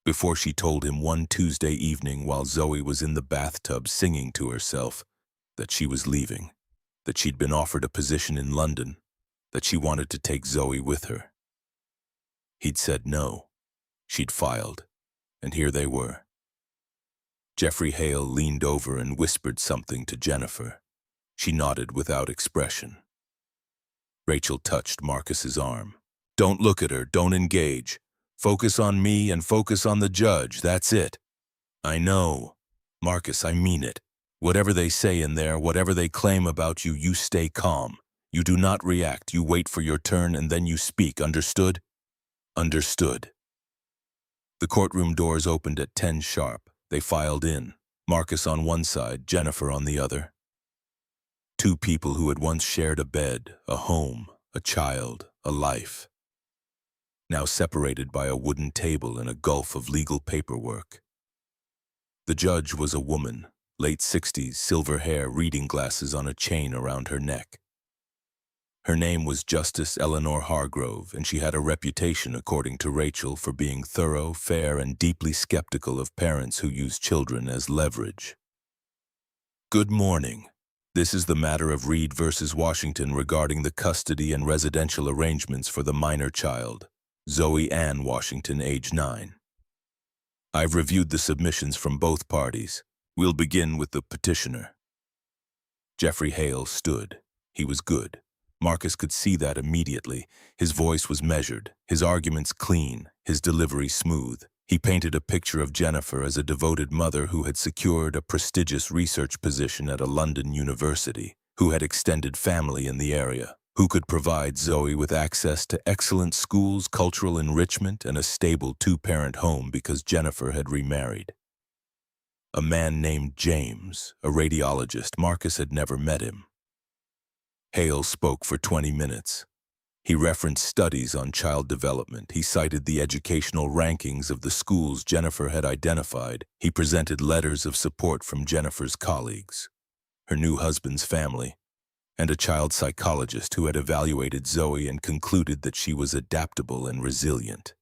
before she told him one Tuesday evening while Zoe was in the bathtub singing to herself that she was leaving, that she'd been offered a position in London, that she wanted to take Zoe with her. He'd said no. She'd filed, and here they were. Jeffrey Hale leaned over and whispered something to Jennifer. She nodded without expression. Rachel touched Marcus's arm. Don't look at her, don't engage. Focus on me and focus on the judge, that's it. I know. Marcus, I mean it. Whatever they say in there, whatever they claim about you, you stay calm. You do not react, you wait for your turn and then you speak, understood? Understood. The courtroom doors opened at 10 sharp. They filed in, Marcus on one side, Jennifer on the other. Two people who had once shared a bed, a home, a child, a life. Now separated by a wooden table and a gulf of legal paperwork. The judge was a woman, late 60s, silver hair, reading glasses on a chain around her neck. Her name was Justice Eleanor Hargrove, and she had a reputation, according to Rachel, for being thorough, fair, and deeply skeptical of parents who use children as leverage. Good morning. This is the matter of Reed versus Washington regarding the custody and residential arrangements for the minor child, Zoe Ann Washington, age 9. I've reviewed the submissions from both parties. We'll begin with the petitioner. Jeffrey Hale stood. He was good. Marcus could see that immediately. His voice was measured, his arguments clean, his delivery smooth. He painted a picture of Jennifer as a devoted mother who had secured a prestigious research position at a London university, who had extended family in the area, who could provide Zoe with access to excellent schools, cultural enrichment, and a stable 2-parent home because Jennifer had remarried. A man named James, a radiologist. Marcus had never met him. Hale spoke for 20 minutes. He referenced studies on child development. He cited the educational rankings of the schools Jennifer had identified. He presented letters of support from Jennifer's colleagues, her new husband's family, and a child psychologist who had evaluated Zoe and concluded that she was adaptable and resilient.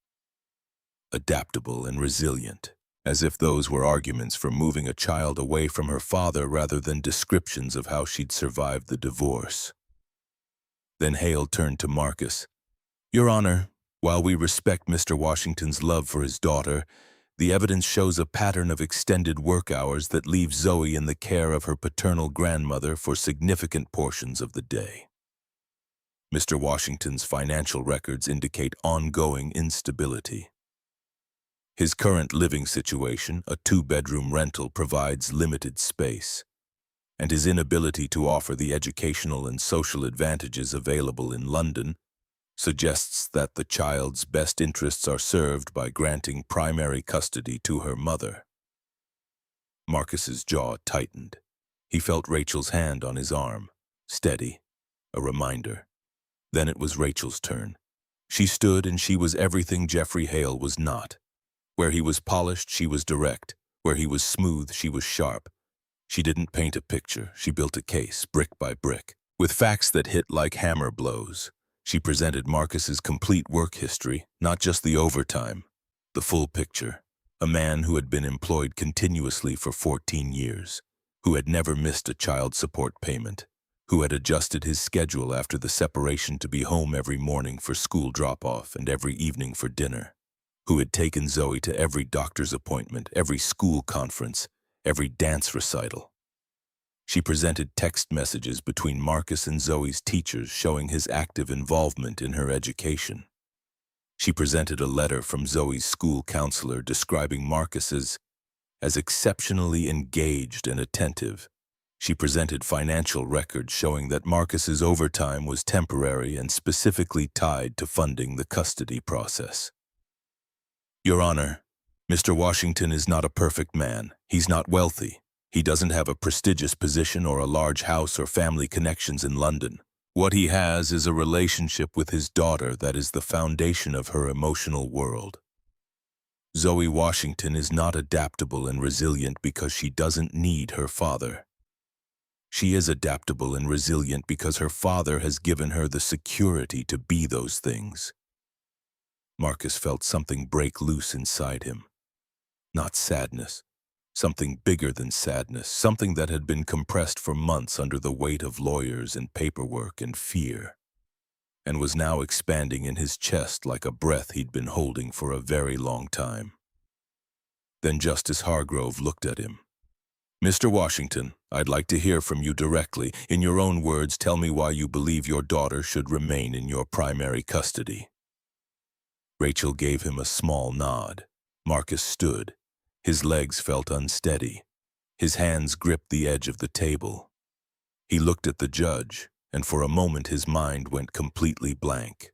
Adaptable and resilient, as if those were arguments for moving a child away from her father rather than descriptions of how she'd survived the divorce. Then Hale turned to Marcus. Your Honor, while we respect Mr. Washington's love for his daughter, the evidence shows a pattern of extended work hours that leaves Zoe in the care of her paternal grandmother for significant portions of the day. Mr. Washington's financial records indicate ongoing instability. His current living situation, a 2-bedroom rental, provides limited space, and his inability to offer the educational and social advantages available in London suggests truth that the child's best interests are served by granting primary custody to her mother. Marcus's jaw tightened. He felt Rachel's hand on his arm, steady, a reminder. Then it was Rachel's turn. She stood and she was everything Jeffrey Hale was not. Where he was polished, she was direct. Where he was smooth, she was sharp. She didn't paint a picture, she built a case, brick by brick. With facts that hit like hammer blows, she presented Marcus's complete work history, not just the overtime, the full picture. A man who had been employed continuously for 14 years, who had never missed a child support payment, who had adjusted his schedule after the separation to be home every morning for school drop-off and every evening for dinner, who had taken Zoe to every doctor's appointment, every school conference, every dance recital. She presented text messages between Marcus and Zoe's teachers showing his active involvement in her education. She presented a letter from Zoe's school counselor describing Marcus as exceptionally engaged and attentive. She presented financial records showing that Marcus's overtime was temporary and specifically tied to funding the custody process. Your Honor, Mr. Washington is not a perfect man. He's not wealthy. He doesn't have a prestigious position or a large house or family connections in London. What he has is a relationship with his daughter that is the foundation of her emotional world. Zoe Washington is not adaptable and resilient because she doesn't need her father. She is adaptable and resilient because her father has given her the security to be those things. Marcus felt something break loose inside him. Not sadness. Something bigger than sadness, something that had been compressed for months under the weight of lawyers and paperwork and fear, and was now expanding in his chest like a breath he'd been holding for a very long time. Then Justice Hargrove looked at him. Mr. Washington, I'd like to hear from you directly. In your own words, tell me why you believe your daughter should remain in your primary custody. Rachel gave him a small nod. Marcus stood. His legs felt unsteady. His hands gripped the edge of the table. He looked at the judge, and for a moment his mind went completely blank.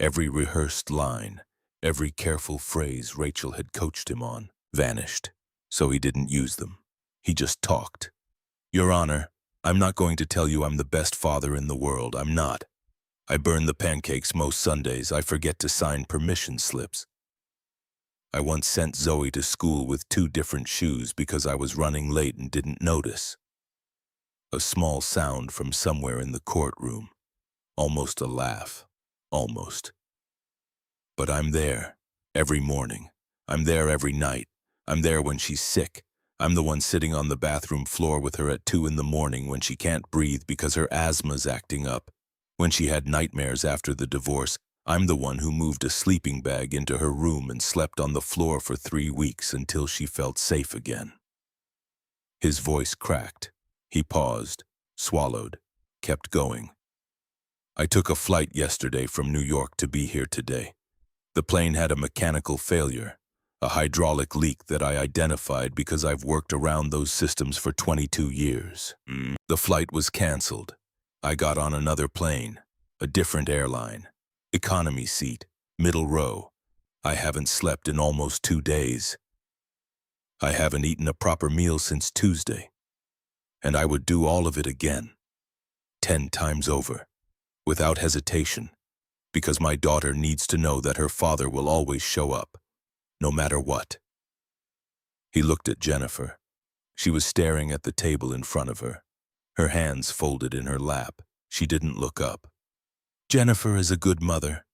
Every rehearsed line, every careful phrase Rachel had coached him on, vanished, so he didn't use them. He just talked. Your Honor, I'm not going to tell you I'm the best father in the world. I'm not. I burn the pancakes most Sundays. I forget to sign permission slips. I once sent Zoe to school with 2 different shoes because I was running late and didn't notice. A small sound from somewhere in the courtroom. Almost a laugh. Almost. But I'm there. Every morning. I'm there every night. I'm there when she's sick. I'm the one sitting on the bathroom floor with her at 2 in the morning when she can't breathe because her asthma's acting up. When she had nightmares after the divorce, I'm the one who moved a sleeping bag into her room and slept on the floor for 3 weeks until she felt safe again. His voice cracked. He paused, swallowed, kept going. I took a flight yesterday from New York to be here today. The plane had a mechanical failure, a hydraulic leak that I identified because I've worked around those systems for 22 years. The flight was canceled. I got on another plane, a different airline. Economy seat, middle row. I haven't slept in almost 2 days. I haven't eaten a proper meal since Tuesday. And I would do all of it again, 10 times over, without hesitation, because my daughter needs to know that her father will always show up, no matter what. He looked at Jennifer. She was staring at the table in front of her, her hands folded in her lap. She didn't look up. Jennifer is a good mother.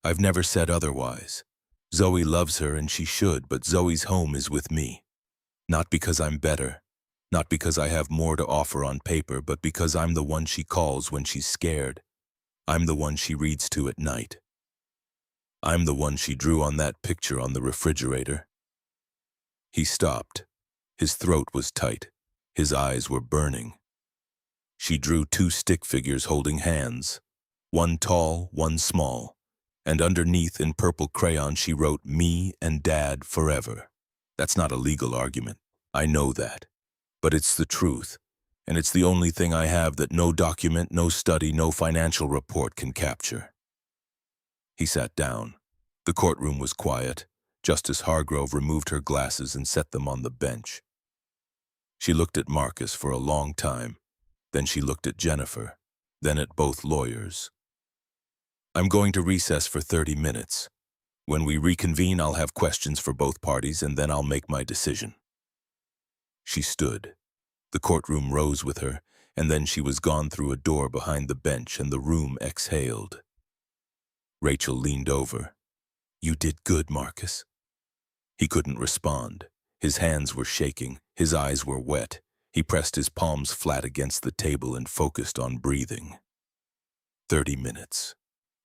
I've never said otherwise. Zoe loves her and she should, but Zoe's home is with me. Not because I'm better, not because I have more to offer on paper, but because I'm the one she calls when she's scared. I'm the one she reads to at night. I'm the one she drew on that picture on the refrigerator. He stopped. His throat was tight. His eyes were burning. She drew 2 stick figures holding hands. One tall, one small, and underneath in purple crayon she wrote, "Me and Dad forever." That's not a legal argument. I know that. But it's the truth, and it's the only thing I have that no document, no study, no financial report can capture. He sat down. The courtroom was quiet. Justice Hargrove removed her glasses and set them on the bench. She looked at Marcus for a long time. Then she looked at Jennifer, then at both lawyers. I'm going to recess for 30 minutes. When we reconvene, I'll have questions for both parties, and then I'll make my decision. She stood. The courtroom rose with her, and then she was gone through a door behind the bench, and the room exhaled. Rachel leaned over. You did good, Marcus. He couldn't respond. His hands were shaking. His eyes were wet. He pressed his palms flat against the table and focused on breathing. 30 minutes.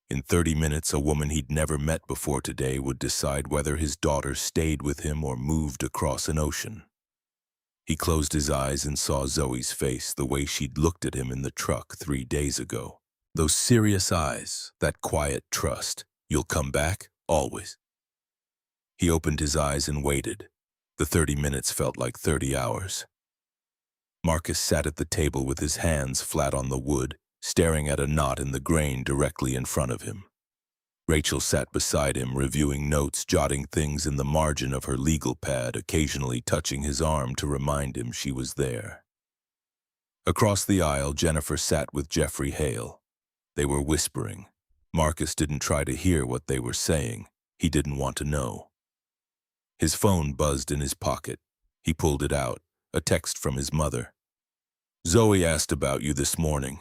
In 30 minutes, a woman he'd never met before today would decide whether his daughter stayed with him or moved across an ocean. He closed his eyes and saw Zoe's face the way she'd looked at him in the truck 3 days ago. Those serious eyes, that quiet trust. You'll come back, always. He opened his eyes and waited. The 30 minutes felt like 30 hours. Marcus sat at the table with his hands flat on the wood, staring at a knot in the grain directly in front of him. Rachel sat beside him, reviewing notes, jotting things in the margin of her legal pad, occasionally touching his arm to remind him she was there. Across the aisle, Jennifer sat with Jeffrey Hale. They were whispering. Marcus didn't try to hear what they were saying. He didn't want to know. His phone buzzed in his pocket. He pulled it out, a text from his mother. Zoe asked about you this morning.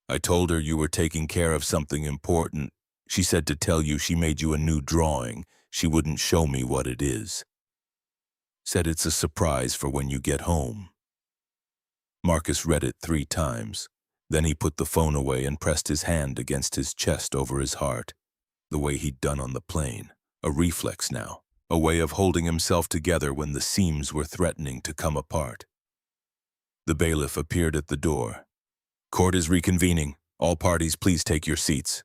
I told her you were taking care of something important. She said to tell you she made you a new drawing. She wouldn't show me what it is. Said it's a surprise for when you get home. Marcus read it 3 times. Then he put the phone away and pressed his hand against his chest over his heart, the way he'd done on the plane, a reflex now, a way of holding himself together when the seams were threatening to come apart. The bailiff appeared at the door. Court is reconvening. All parties, please take your seats.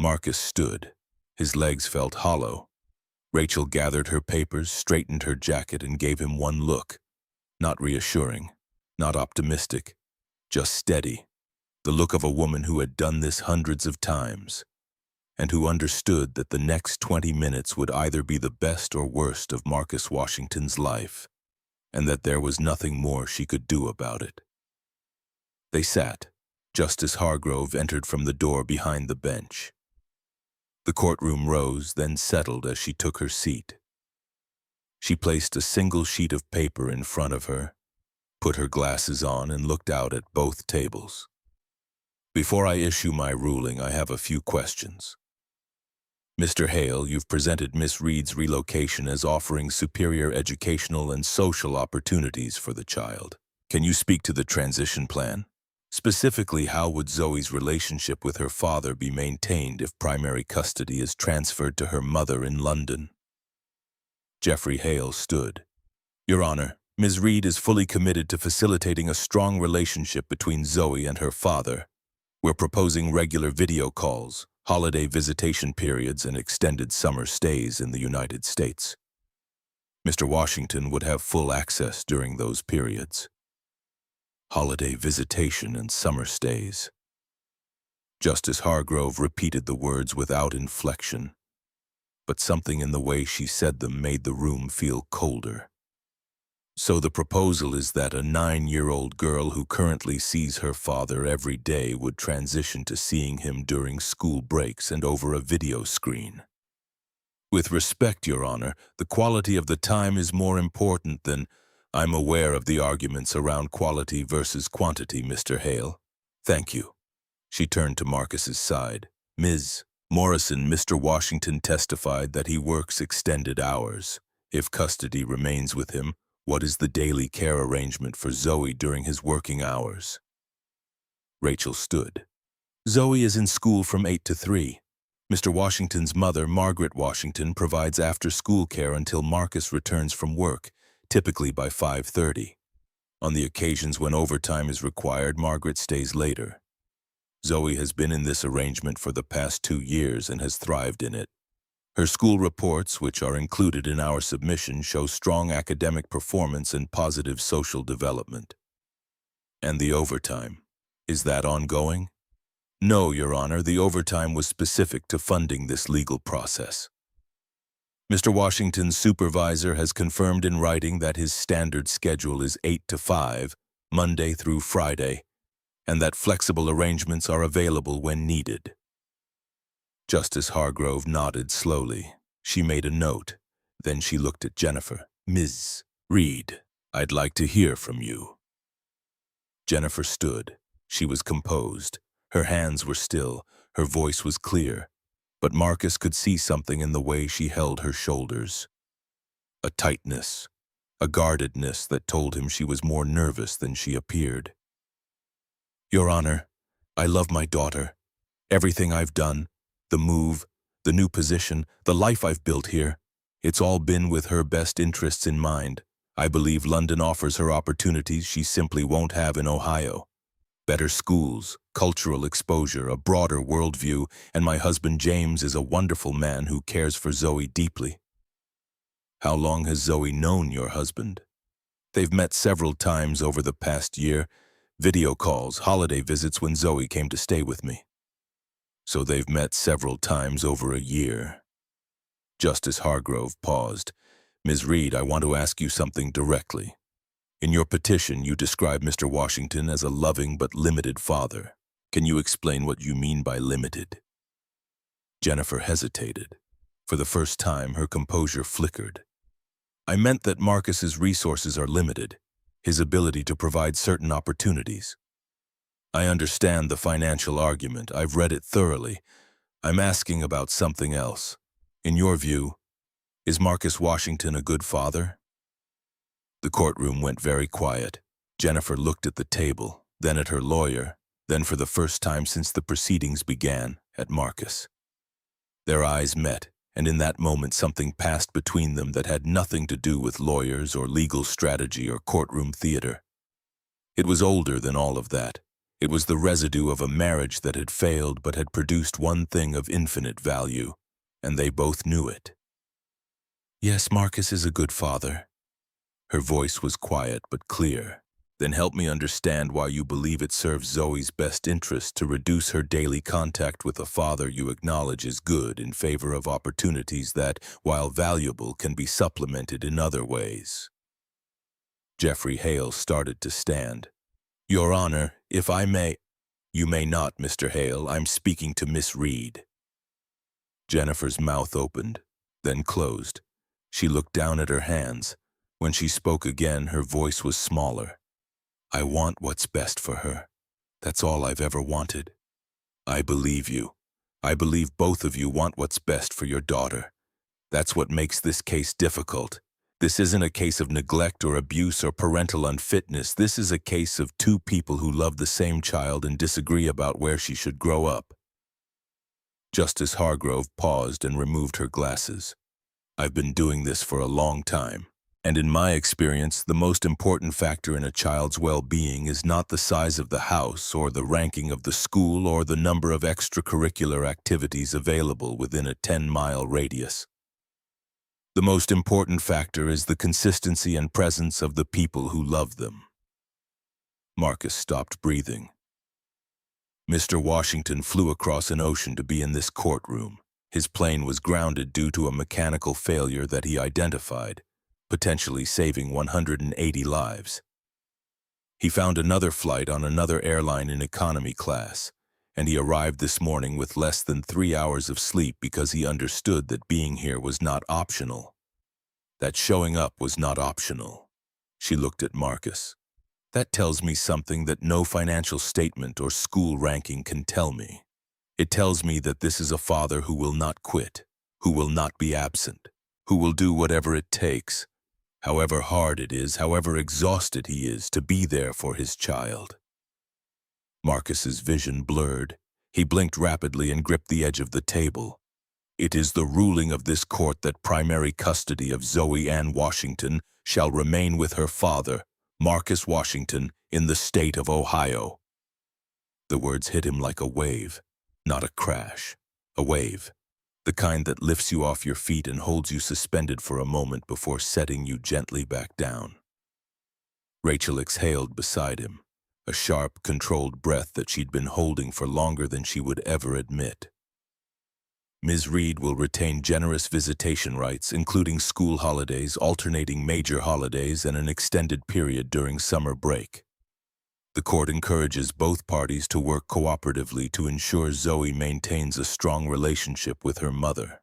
Marcus stood. His legs felt hollow. Rachel gathered her papers, straightened her jacket, and gave him one look. Not reassuring, not optimistic, just steady. The look of a woman who had done this hundreds of times, and who understood that the next 20 minutes would either be the best or worst of Marcus Washington's life, and that there was nothing more she could do about it. They sat. Justice Hargrove entered from the door behind the bench. The courtroom rose, then settled as she took her seat. She placed a single sheet of paper in front of her, put her glasses on, and looked out at both tables. Before I issue my ruling, I have a few questions. Mr. Hale, you've presented Miss Reed's relocation as offering superior educational and social opportunities for the child. Can you speak to the transition plan? Specifically, how would Zoe's relationship with her father be maintained if primary custody is transferred to her mother in London? Jeffrey Hale stood. Your Honor, Ms. Reed is fully committed to facilitating a strong relationship between Zoe and her father. We're proposing regular video calls, holiday visitation periods, and extended summer stays in the United States. Mr. Washington would have full access during those periods. Holiday visitation and summer stays. Justice Hargrove repeated the words without inflection, but something in the way she said them made the room feel colder. So the proposal is that a 9-year-old girl who currently sees her father every day would transition to seeing him during school breaks and over a video screen. With respect, Your Honor, the quality of the time is more important than... I'm aware of the arguments around quality versus quantity, Mr. Hale. Thank you. She turned to Marcus's side. Ms. Morrison, Mr. Washington testified that he works extended hours. If custody remains with him, what is the daily care arrangement for Zoe during his working hours? Rachel stood. Zoe is in school from 8 to 3. Mr. Washington's mother, Margaret Washington, provides after-school care until Marcus returns from work, typically by 5:30. On the occasions when overtime is required, Margaret stays later. Zoe has been in this arrangement for the past 2 years and has thrived in it. Her school reports, which are included in our submission, show strong academic performance and positive social development. And the overtime, is that ongoing? No, Your Honor, the overtime was specific to funding this legal process. Mr. Washington's supervisor has confirmed in writing that his standard schedule is 8 to 5, Monday through Friday, and that flexible arrangements are available when needed. Justice Hargrove nodded slowly. She made a note. Then she looked at Jennifer. Ms. Reed, I'd like to hear from you. Jennifer stood. She was composed. Her hands were still. Her voice was clear. But Marcus could see something in the way she held her shoulders. A tightness, a guardedness that told him she was more nervous than she appeared. Your Honor, I love my daughter. Everything I've done, the move, the new position, the life I've built here, it's all been with her best interests in mind. I believe London offers her opportunities she simply won't have in Ohio. Better schools, cultural exposure, a broader worldview, and my husband James is a wonderful man who cares for Zoe deeply. How long has Zoe known your husband? They've met several times over the past year, video calls, holiday visits when Zoe came to stay with me. So they've met several times over a year. Justice Hargrove paused. Ms. Reed, I want to ask you something directly. In your petition, you describe Mr. Washington as a loving but limited father. Can you explain what you mean by limited? Jennifer hesitated. For the first time, her composure flickered. I meant that Marcus's resources are limited, his ability to provide certain opportunities. I understand the financial argument. I've read it thoroughly. I'm asking about something else. In your view, is Marcus Washington a good father? The courtroom went very quiet. Jennifer looked at the table, then at her lawyer, then for the first time since the proceedings began, at Marcus. Their eyes met, and in that moment something passed between them that had nothing to do with lawyers or legal strategy or courtroom theater. It was older than all of that. It was the residue of a marriage that had failed but had produced one thing of infinite value, and they both knew it. Yes, Marcus is a good father. Her voice was quiet but clear. Then help me understand why you believe it serves Zoe's best interest to reduce her daily contact with a father you acknowledge is good in favor of opportunities that, while valuable, can be supplemented in other ways. Jeffrey Hale started to stand. Your Honor, if I may— You may not, Mr. Hale. I'm speaking to Miss Reed. Jennifer's mouth opened, then closed. She looked down at her hands. When she spoke again, her voice was smaller. I want what's best for her. That's all I've ever wanted. I believe you. I believe both of you want what's best for your daughter. That's what makes this case difficult. This isn't a case of neglect or abuse or parental unfitness. This is a case of two people who love the same child and disagree about where she should grow up. Justice Hargrove paused and removed her glasses. I've been doing this for a long time. And in my experience, the most important factor in a child's well-being is not the size of the house or the ranking of the school or the number of extracurricular activities available within a 10-mile radius. The most important factor is the consistency and presence of the people who love them. Marcus stopped breathing. Mr. Washington flew across an ocean to be in this courtroom. His plane was grounded due to a mechanical failure that he identified, potentially saving 180 lives. He found another flight on another airline in economy class, and he arrived this morning with less than 3 hours of sleep because he understood that being here was not optional. That showing up was not optional. She looked at Marcus. That tells me something that no financial statement or school ranking can tell me. It tells me that this is a father who will not quit, who will not be absent, who will do whatever it takes, however hard it is, however exhausted he is, to be there for his child. Marcus's vision blurred. He blinked rapidly and gripped the edge of the table. It is the ruling of this court that primary custody of Zoe Ann Washington shall remain with her father, Marcus Washington, in the state of Ohio. The words hit him like a wave, not a crash. A wave. The kind that lifts you off your feet and holds you suspended for a moment before setting you gently back down. Rachel exhaled beside him. a sharp, controlled breath that she'd been holding for longer than she would ever admit. Ms. Reed will retain generous visitation rights, including school holidays, alternating major holidays, and an extended period during summer break. The court encourages both parties to work cooperatively to ensure Zoe maintains a strong relationship with her mother.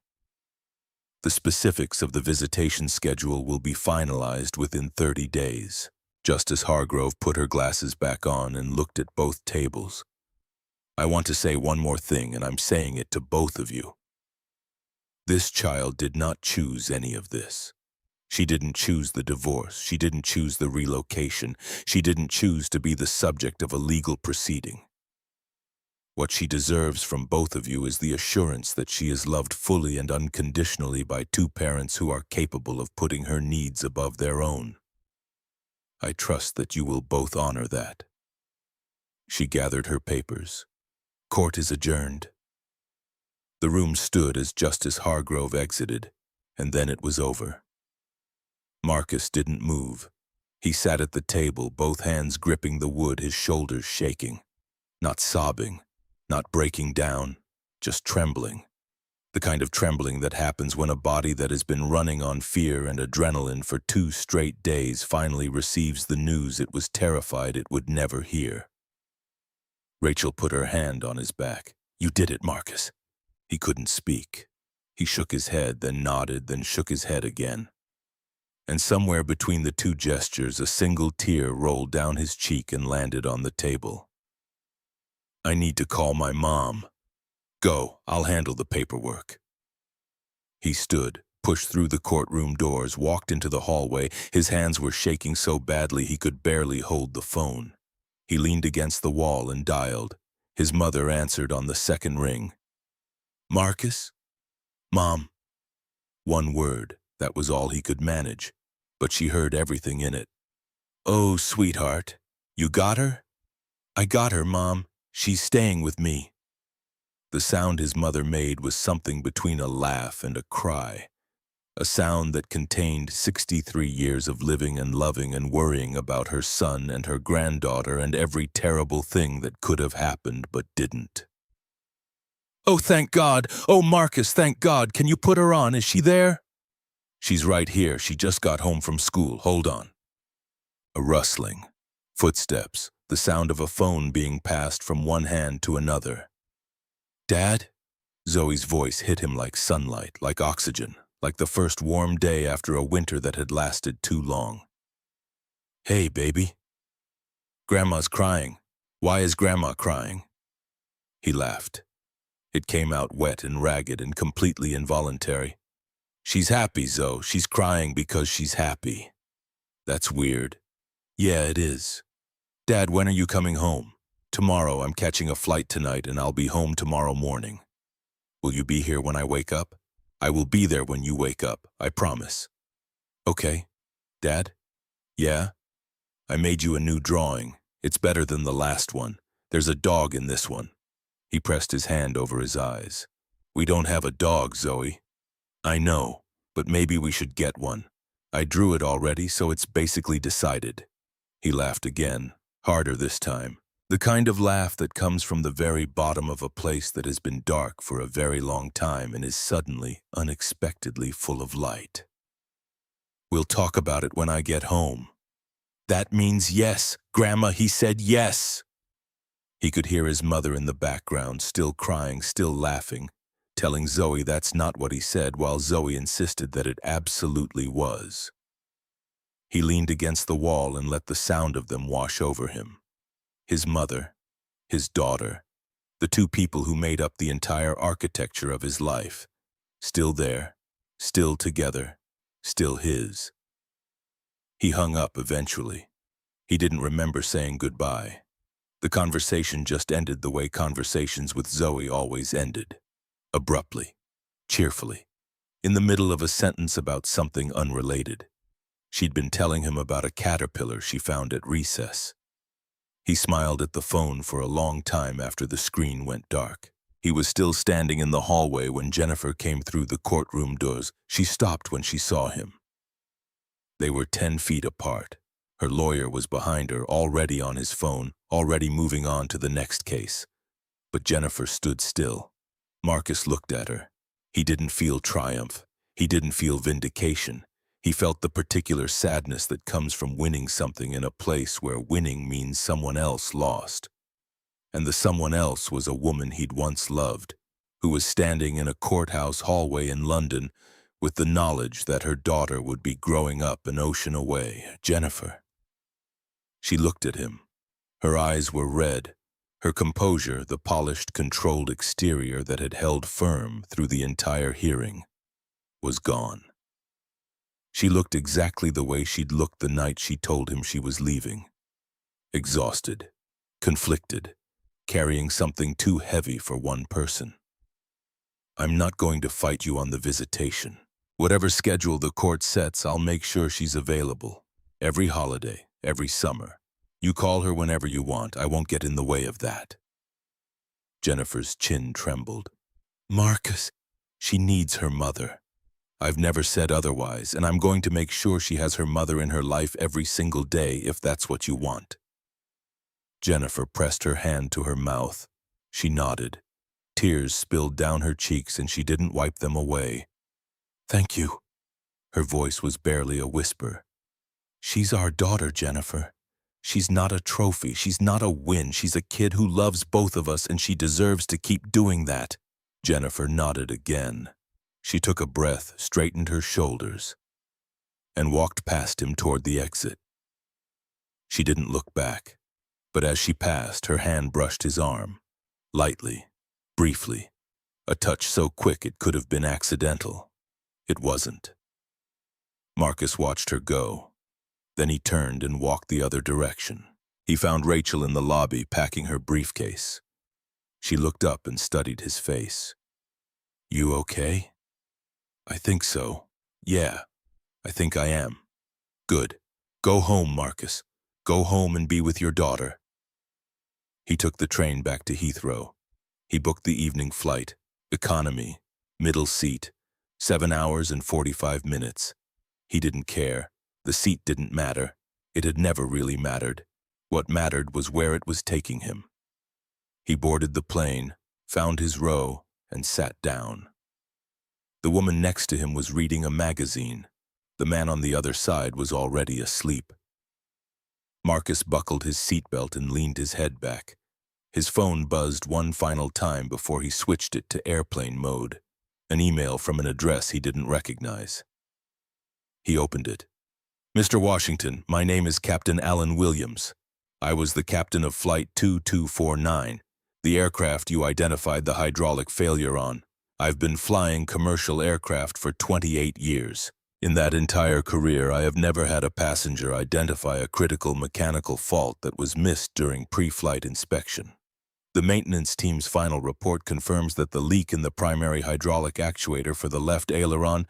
The specifics of the visitation schedule will be finalized within 30 days. Justice Hargrove put her glasses back on and looked at both tables. I want to say one more thing, and I'm saying it to both of you. This child did not choose any of this. She didn't choose the divorce. She didn't choose the relocation. She didn't choose to be the subject of a legal proceeding. What she deserves from both of you is the assurance that she is loved fully and unconditionally by two parents who are capable of putting her needs above their own. I trust that you will both honor that. She gathered her papers. Court is adjourned. The room stood as Justice Hargrove exited, and then it was over. Marcus didn't move. He sat at the table, both hands gripping the wood, his shoulders shaking. Not sobbing, not breaking down, just trembling. The kind of trembling that happens when a body that has been running on fear and adrenaline for 2 straight days finally receives the news it was terrified it would never hear. Rachel put her hand on his back. You did it, Marcus. He couldn't speak. He shook his head, then nodded, then shook his head again. And somewhere between the two gestures, a single tear rolled down his cheek and landed on the table. I need to call my mom. Go, I'll handle the paperwork. He stood, pushed through the courtroom doors, walked into the hallway. His hands were shaking so badly he could barely hold the phone. He leaned against the wall and dialed. His mother answered on the second ring. Marcus? Mom. One word, that was all he could manage, but she heard everything in it. Oh, sweetheart, you got her? I got her, Mom. She's staying with me. The sound his mother made was something between a laugh and a cry, a sound that contained 63 years of living and loving and worrying about her son and her granddaughter and every terrible thing that could have happened but didn't. Oh, thank God! Oh, Marcus, thank God! Can you put her on? Is she there? She's right here. She just got home from school. Hold on. A rustling. Footsteps. The sound of a phone being passed from one hand to another. Dad? Zoe's voice hit him like sunlight, like oxygen, like the first warm day after a winter that had lasted too long. Hey, baby. Grandma's crying. Why is Grandma crying? He laughed. It came out wet and ragged and completely involuntary. She's happy, Zoe. She's crying because she's happy. That's weird. Yeah, it is. Dad, when are you coming home? Tomorrow. I'm catching a flight tonight and I'll be home tomorrow morning. Will you be here when I wake up? I will be there when you wake up, I promise. Okay. Dad? Yeah? I made you a new drawing. It's better than the last one. There's a dog in this one. He pressed his hand over his eyes. We don't have a dog, Zoe. I know, but maybe we should get one. I drew it already, so it's basically decided. He laughed again, harder this time. The kind of laugh that comes from the very bottom of a place that has been dark for a very long time and is suddenly, unexpectedly full of light. We'll talk about it when I get home. That means yes, Grandma, he said yes. He could hear his mother in the background, still crying, still laughing, telling Zoe that's not what he said, while Zoe insisted that it absolutely was. He leaned against the wall and let the sound of them wash over him. His mother, his daughter, the two people who made up the entire architecture of his life, still there, still together, still his. He hung up eventually. He didn't remember saying goodbye. The conversation just ended the way conversations with Zoe always ended. Abruptly, cheerfully, in the middle of a sentence about something unrelated. She'd been telling him about a caterpillar she found at recess. He smiled at the phone for a long time after the screen went dark. He was still standing in the hallway when Jennifer came through the courtroom doors. She stopped when she saw him. They were 10 feet apart. Her lawyer was behind her, already on his phone, already moving on to the next case. But Jennifer stood still. Marcus looked at her. He didn't feel triumph. He didn't feel vindication. He felt the particular sadness that comes from winning something in a place where winning means someone else lost. And the someone else was a woman he'd once loved, who was standing in a courthouse hallway in London with the knowledge that her daughter would be growing up an ocean away. Jennifer. She looked at him. Her eyes were red. Her composure, the polished, controlled exterior that had held firm through the entire hearing, was gone. She looked exactly the way she'd looked the night she told him she was leaving. Exhausted, conflicted, carrying something too heavy for one person. I'm not going to fight you on the visitation. Whatever schedule the court sets, I'll make sure she's available. Every holiday, every summer. You call her whenever you want. I won't get in the way of that. Jennifer's chin trembled. Marcus, she needs her mother. I've never said otherwise, and I'm going to make sure she has her mother in her life every single day if that's what you want. Jennifer pressed her hand to her mouth. She nodded. Tears spilled down her cheeks and she didn't wipe them away. Thank you. Her voice was barely a whisper. She's our daughter, Jennifer. She's not a trophy. She's not a win. She's a kid who loves both of us and she deserves to keep doing that. Jennifer nodded again. She took a breath, straightened her shoulders, and walked past him toward the exit. She didn't look back, but as she passed, her hand brushed his arm, lightly, briefly, a touch so quick it could have been accidental. It wasn't. Marcus watched her go. Then he turned and walked the other direction. He found Rachel in the lobby packing her briefcase. She looked up and studied his face. You okay? I think so. Yeah, I think I am. Good. Go home, Marcus. Go home and be with your daughter. He took the train back to Heathrow. He booked the evening flight, economy, middle seat, 7 hours and 45 minutes. He didn't care. The seat didn't matter. It had never really mattered. What mattered was where it was taking him. He boarded the plane, found his row, and sat down. The woman next to him was reading a magazine. The man on the other side was already asleep. Marcus buckled his seatbelt and leaned his head back. His phone buzzed one final time before he switched it to airplane mode, an email from an address he didn't recognize. He opened it. Mr. Washington, my name is Captain Alan Williams. I was the captain of Flight 2249, the aircraft you identified the hydraulic failure on. I've been flying commercial aircraft for 28 years. In that entire career, I have never had a passenger identify a critical mechanical fault that was missed during pre-flight inspection. The maintenance team's final report confirms that the leak in the primary hydraulic actuator for the left aileron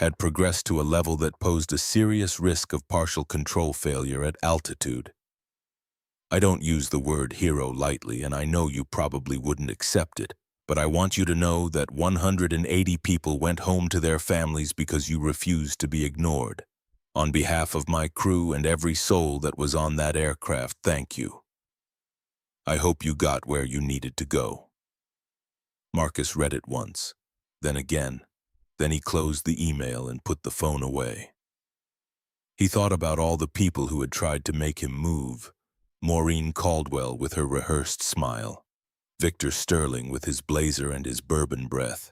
had progressed to a level that posed a serious risk of partial control failure at altitude. I don't use the word hero lightly, and I know you probably wouldn't accept it, but I want you to know that 180 people went home to their families because you refused to be ignored. On behalf of my crew and every soul that was on that aircraft, thank you. I hope you got where you needed to go. Marcus read it once, then again. Then he closed the email and put the phone away. He thought about all the people who had tried to make him move. Maureen Caldwell with her rehearsed smile. Victor Sterling with his blazer and his bourbon breath.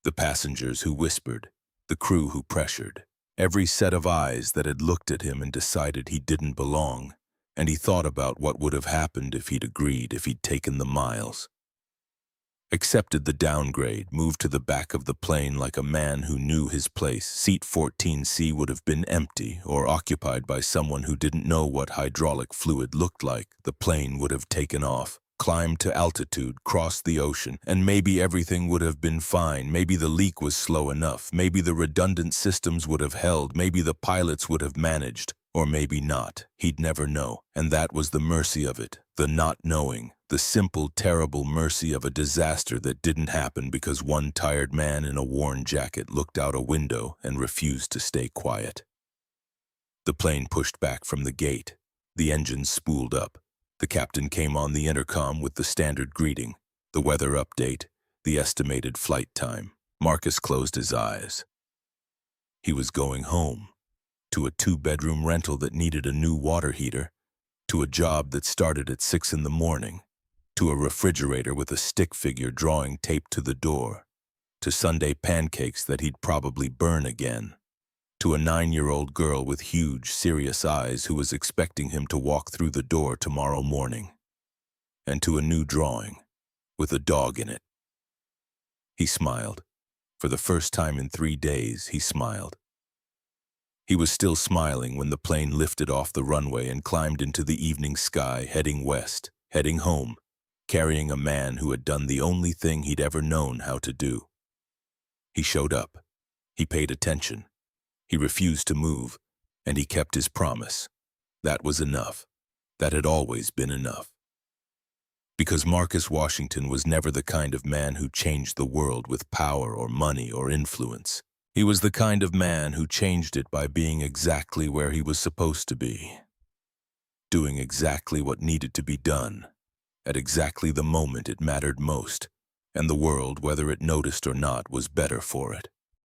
The passengers who whispered. The crew who pressured. Every set of eyes that had looked at him and decided he didn't belong. And he thought about what would have happened if he'd agreed, if he'd taken the miles. Accepted the downgrade, moved to the back of the plane like a man who knew his place. Seat 14C would have been empty or occupied by someone who didn't know what hydraulic fluid looked like. The plane would have taken off, climbed to altitude, crossed the ocean, and maybe everything would have been fine. Maybe the leak was slow enough. Maybe the redundant systems would have held. Maybe the pilots would have managed. Or maybe not. He'd never know. And that was the mercy of it, the not knowing. The simple, terrible mercy of a disaster that didn't happen because one tired man in a worn jacket looked out a window and refused to stay quiet. The plane pushed back from the gate. The engines spooled up. The captain came on the intercom with the standard greeting, the weather update, the estimated flight time. Marcus closed his eyes. He was going home, to a 2-bedroom rental that needed a new water heater, to a job that started at 6 in the morning, to a refrigerator with a stick figure drawing taped to the door, to Sunday pancakes that he'd probably burn again, to a 9-year-old girl with huge, serious eyes who was expecting him to walk through the door tomorrow morning, and to a new drawing with a dog in it. He smiled. For the first time in 3 days, he smiled. He was still smiling when the plane lifted off the runway and climbed into the evening sky, heading west, heading home, carrying a man who had done the only thing he'd ever known how to do. He showed up. He paid attention. He refused to move, and he kept his promise. That was enough. That had always been enough. Because Marcus Washington was never the kind of man who changed the world with power or money or influence. He was the kind of man who changed it by being exactly where he was supposed to be, doing exactly what needed to be done, at exactly the moment it mattered most, and the world, whether it noticed or not, was better for it.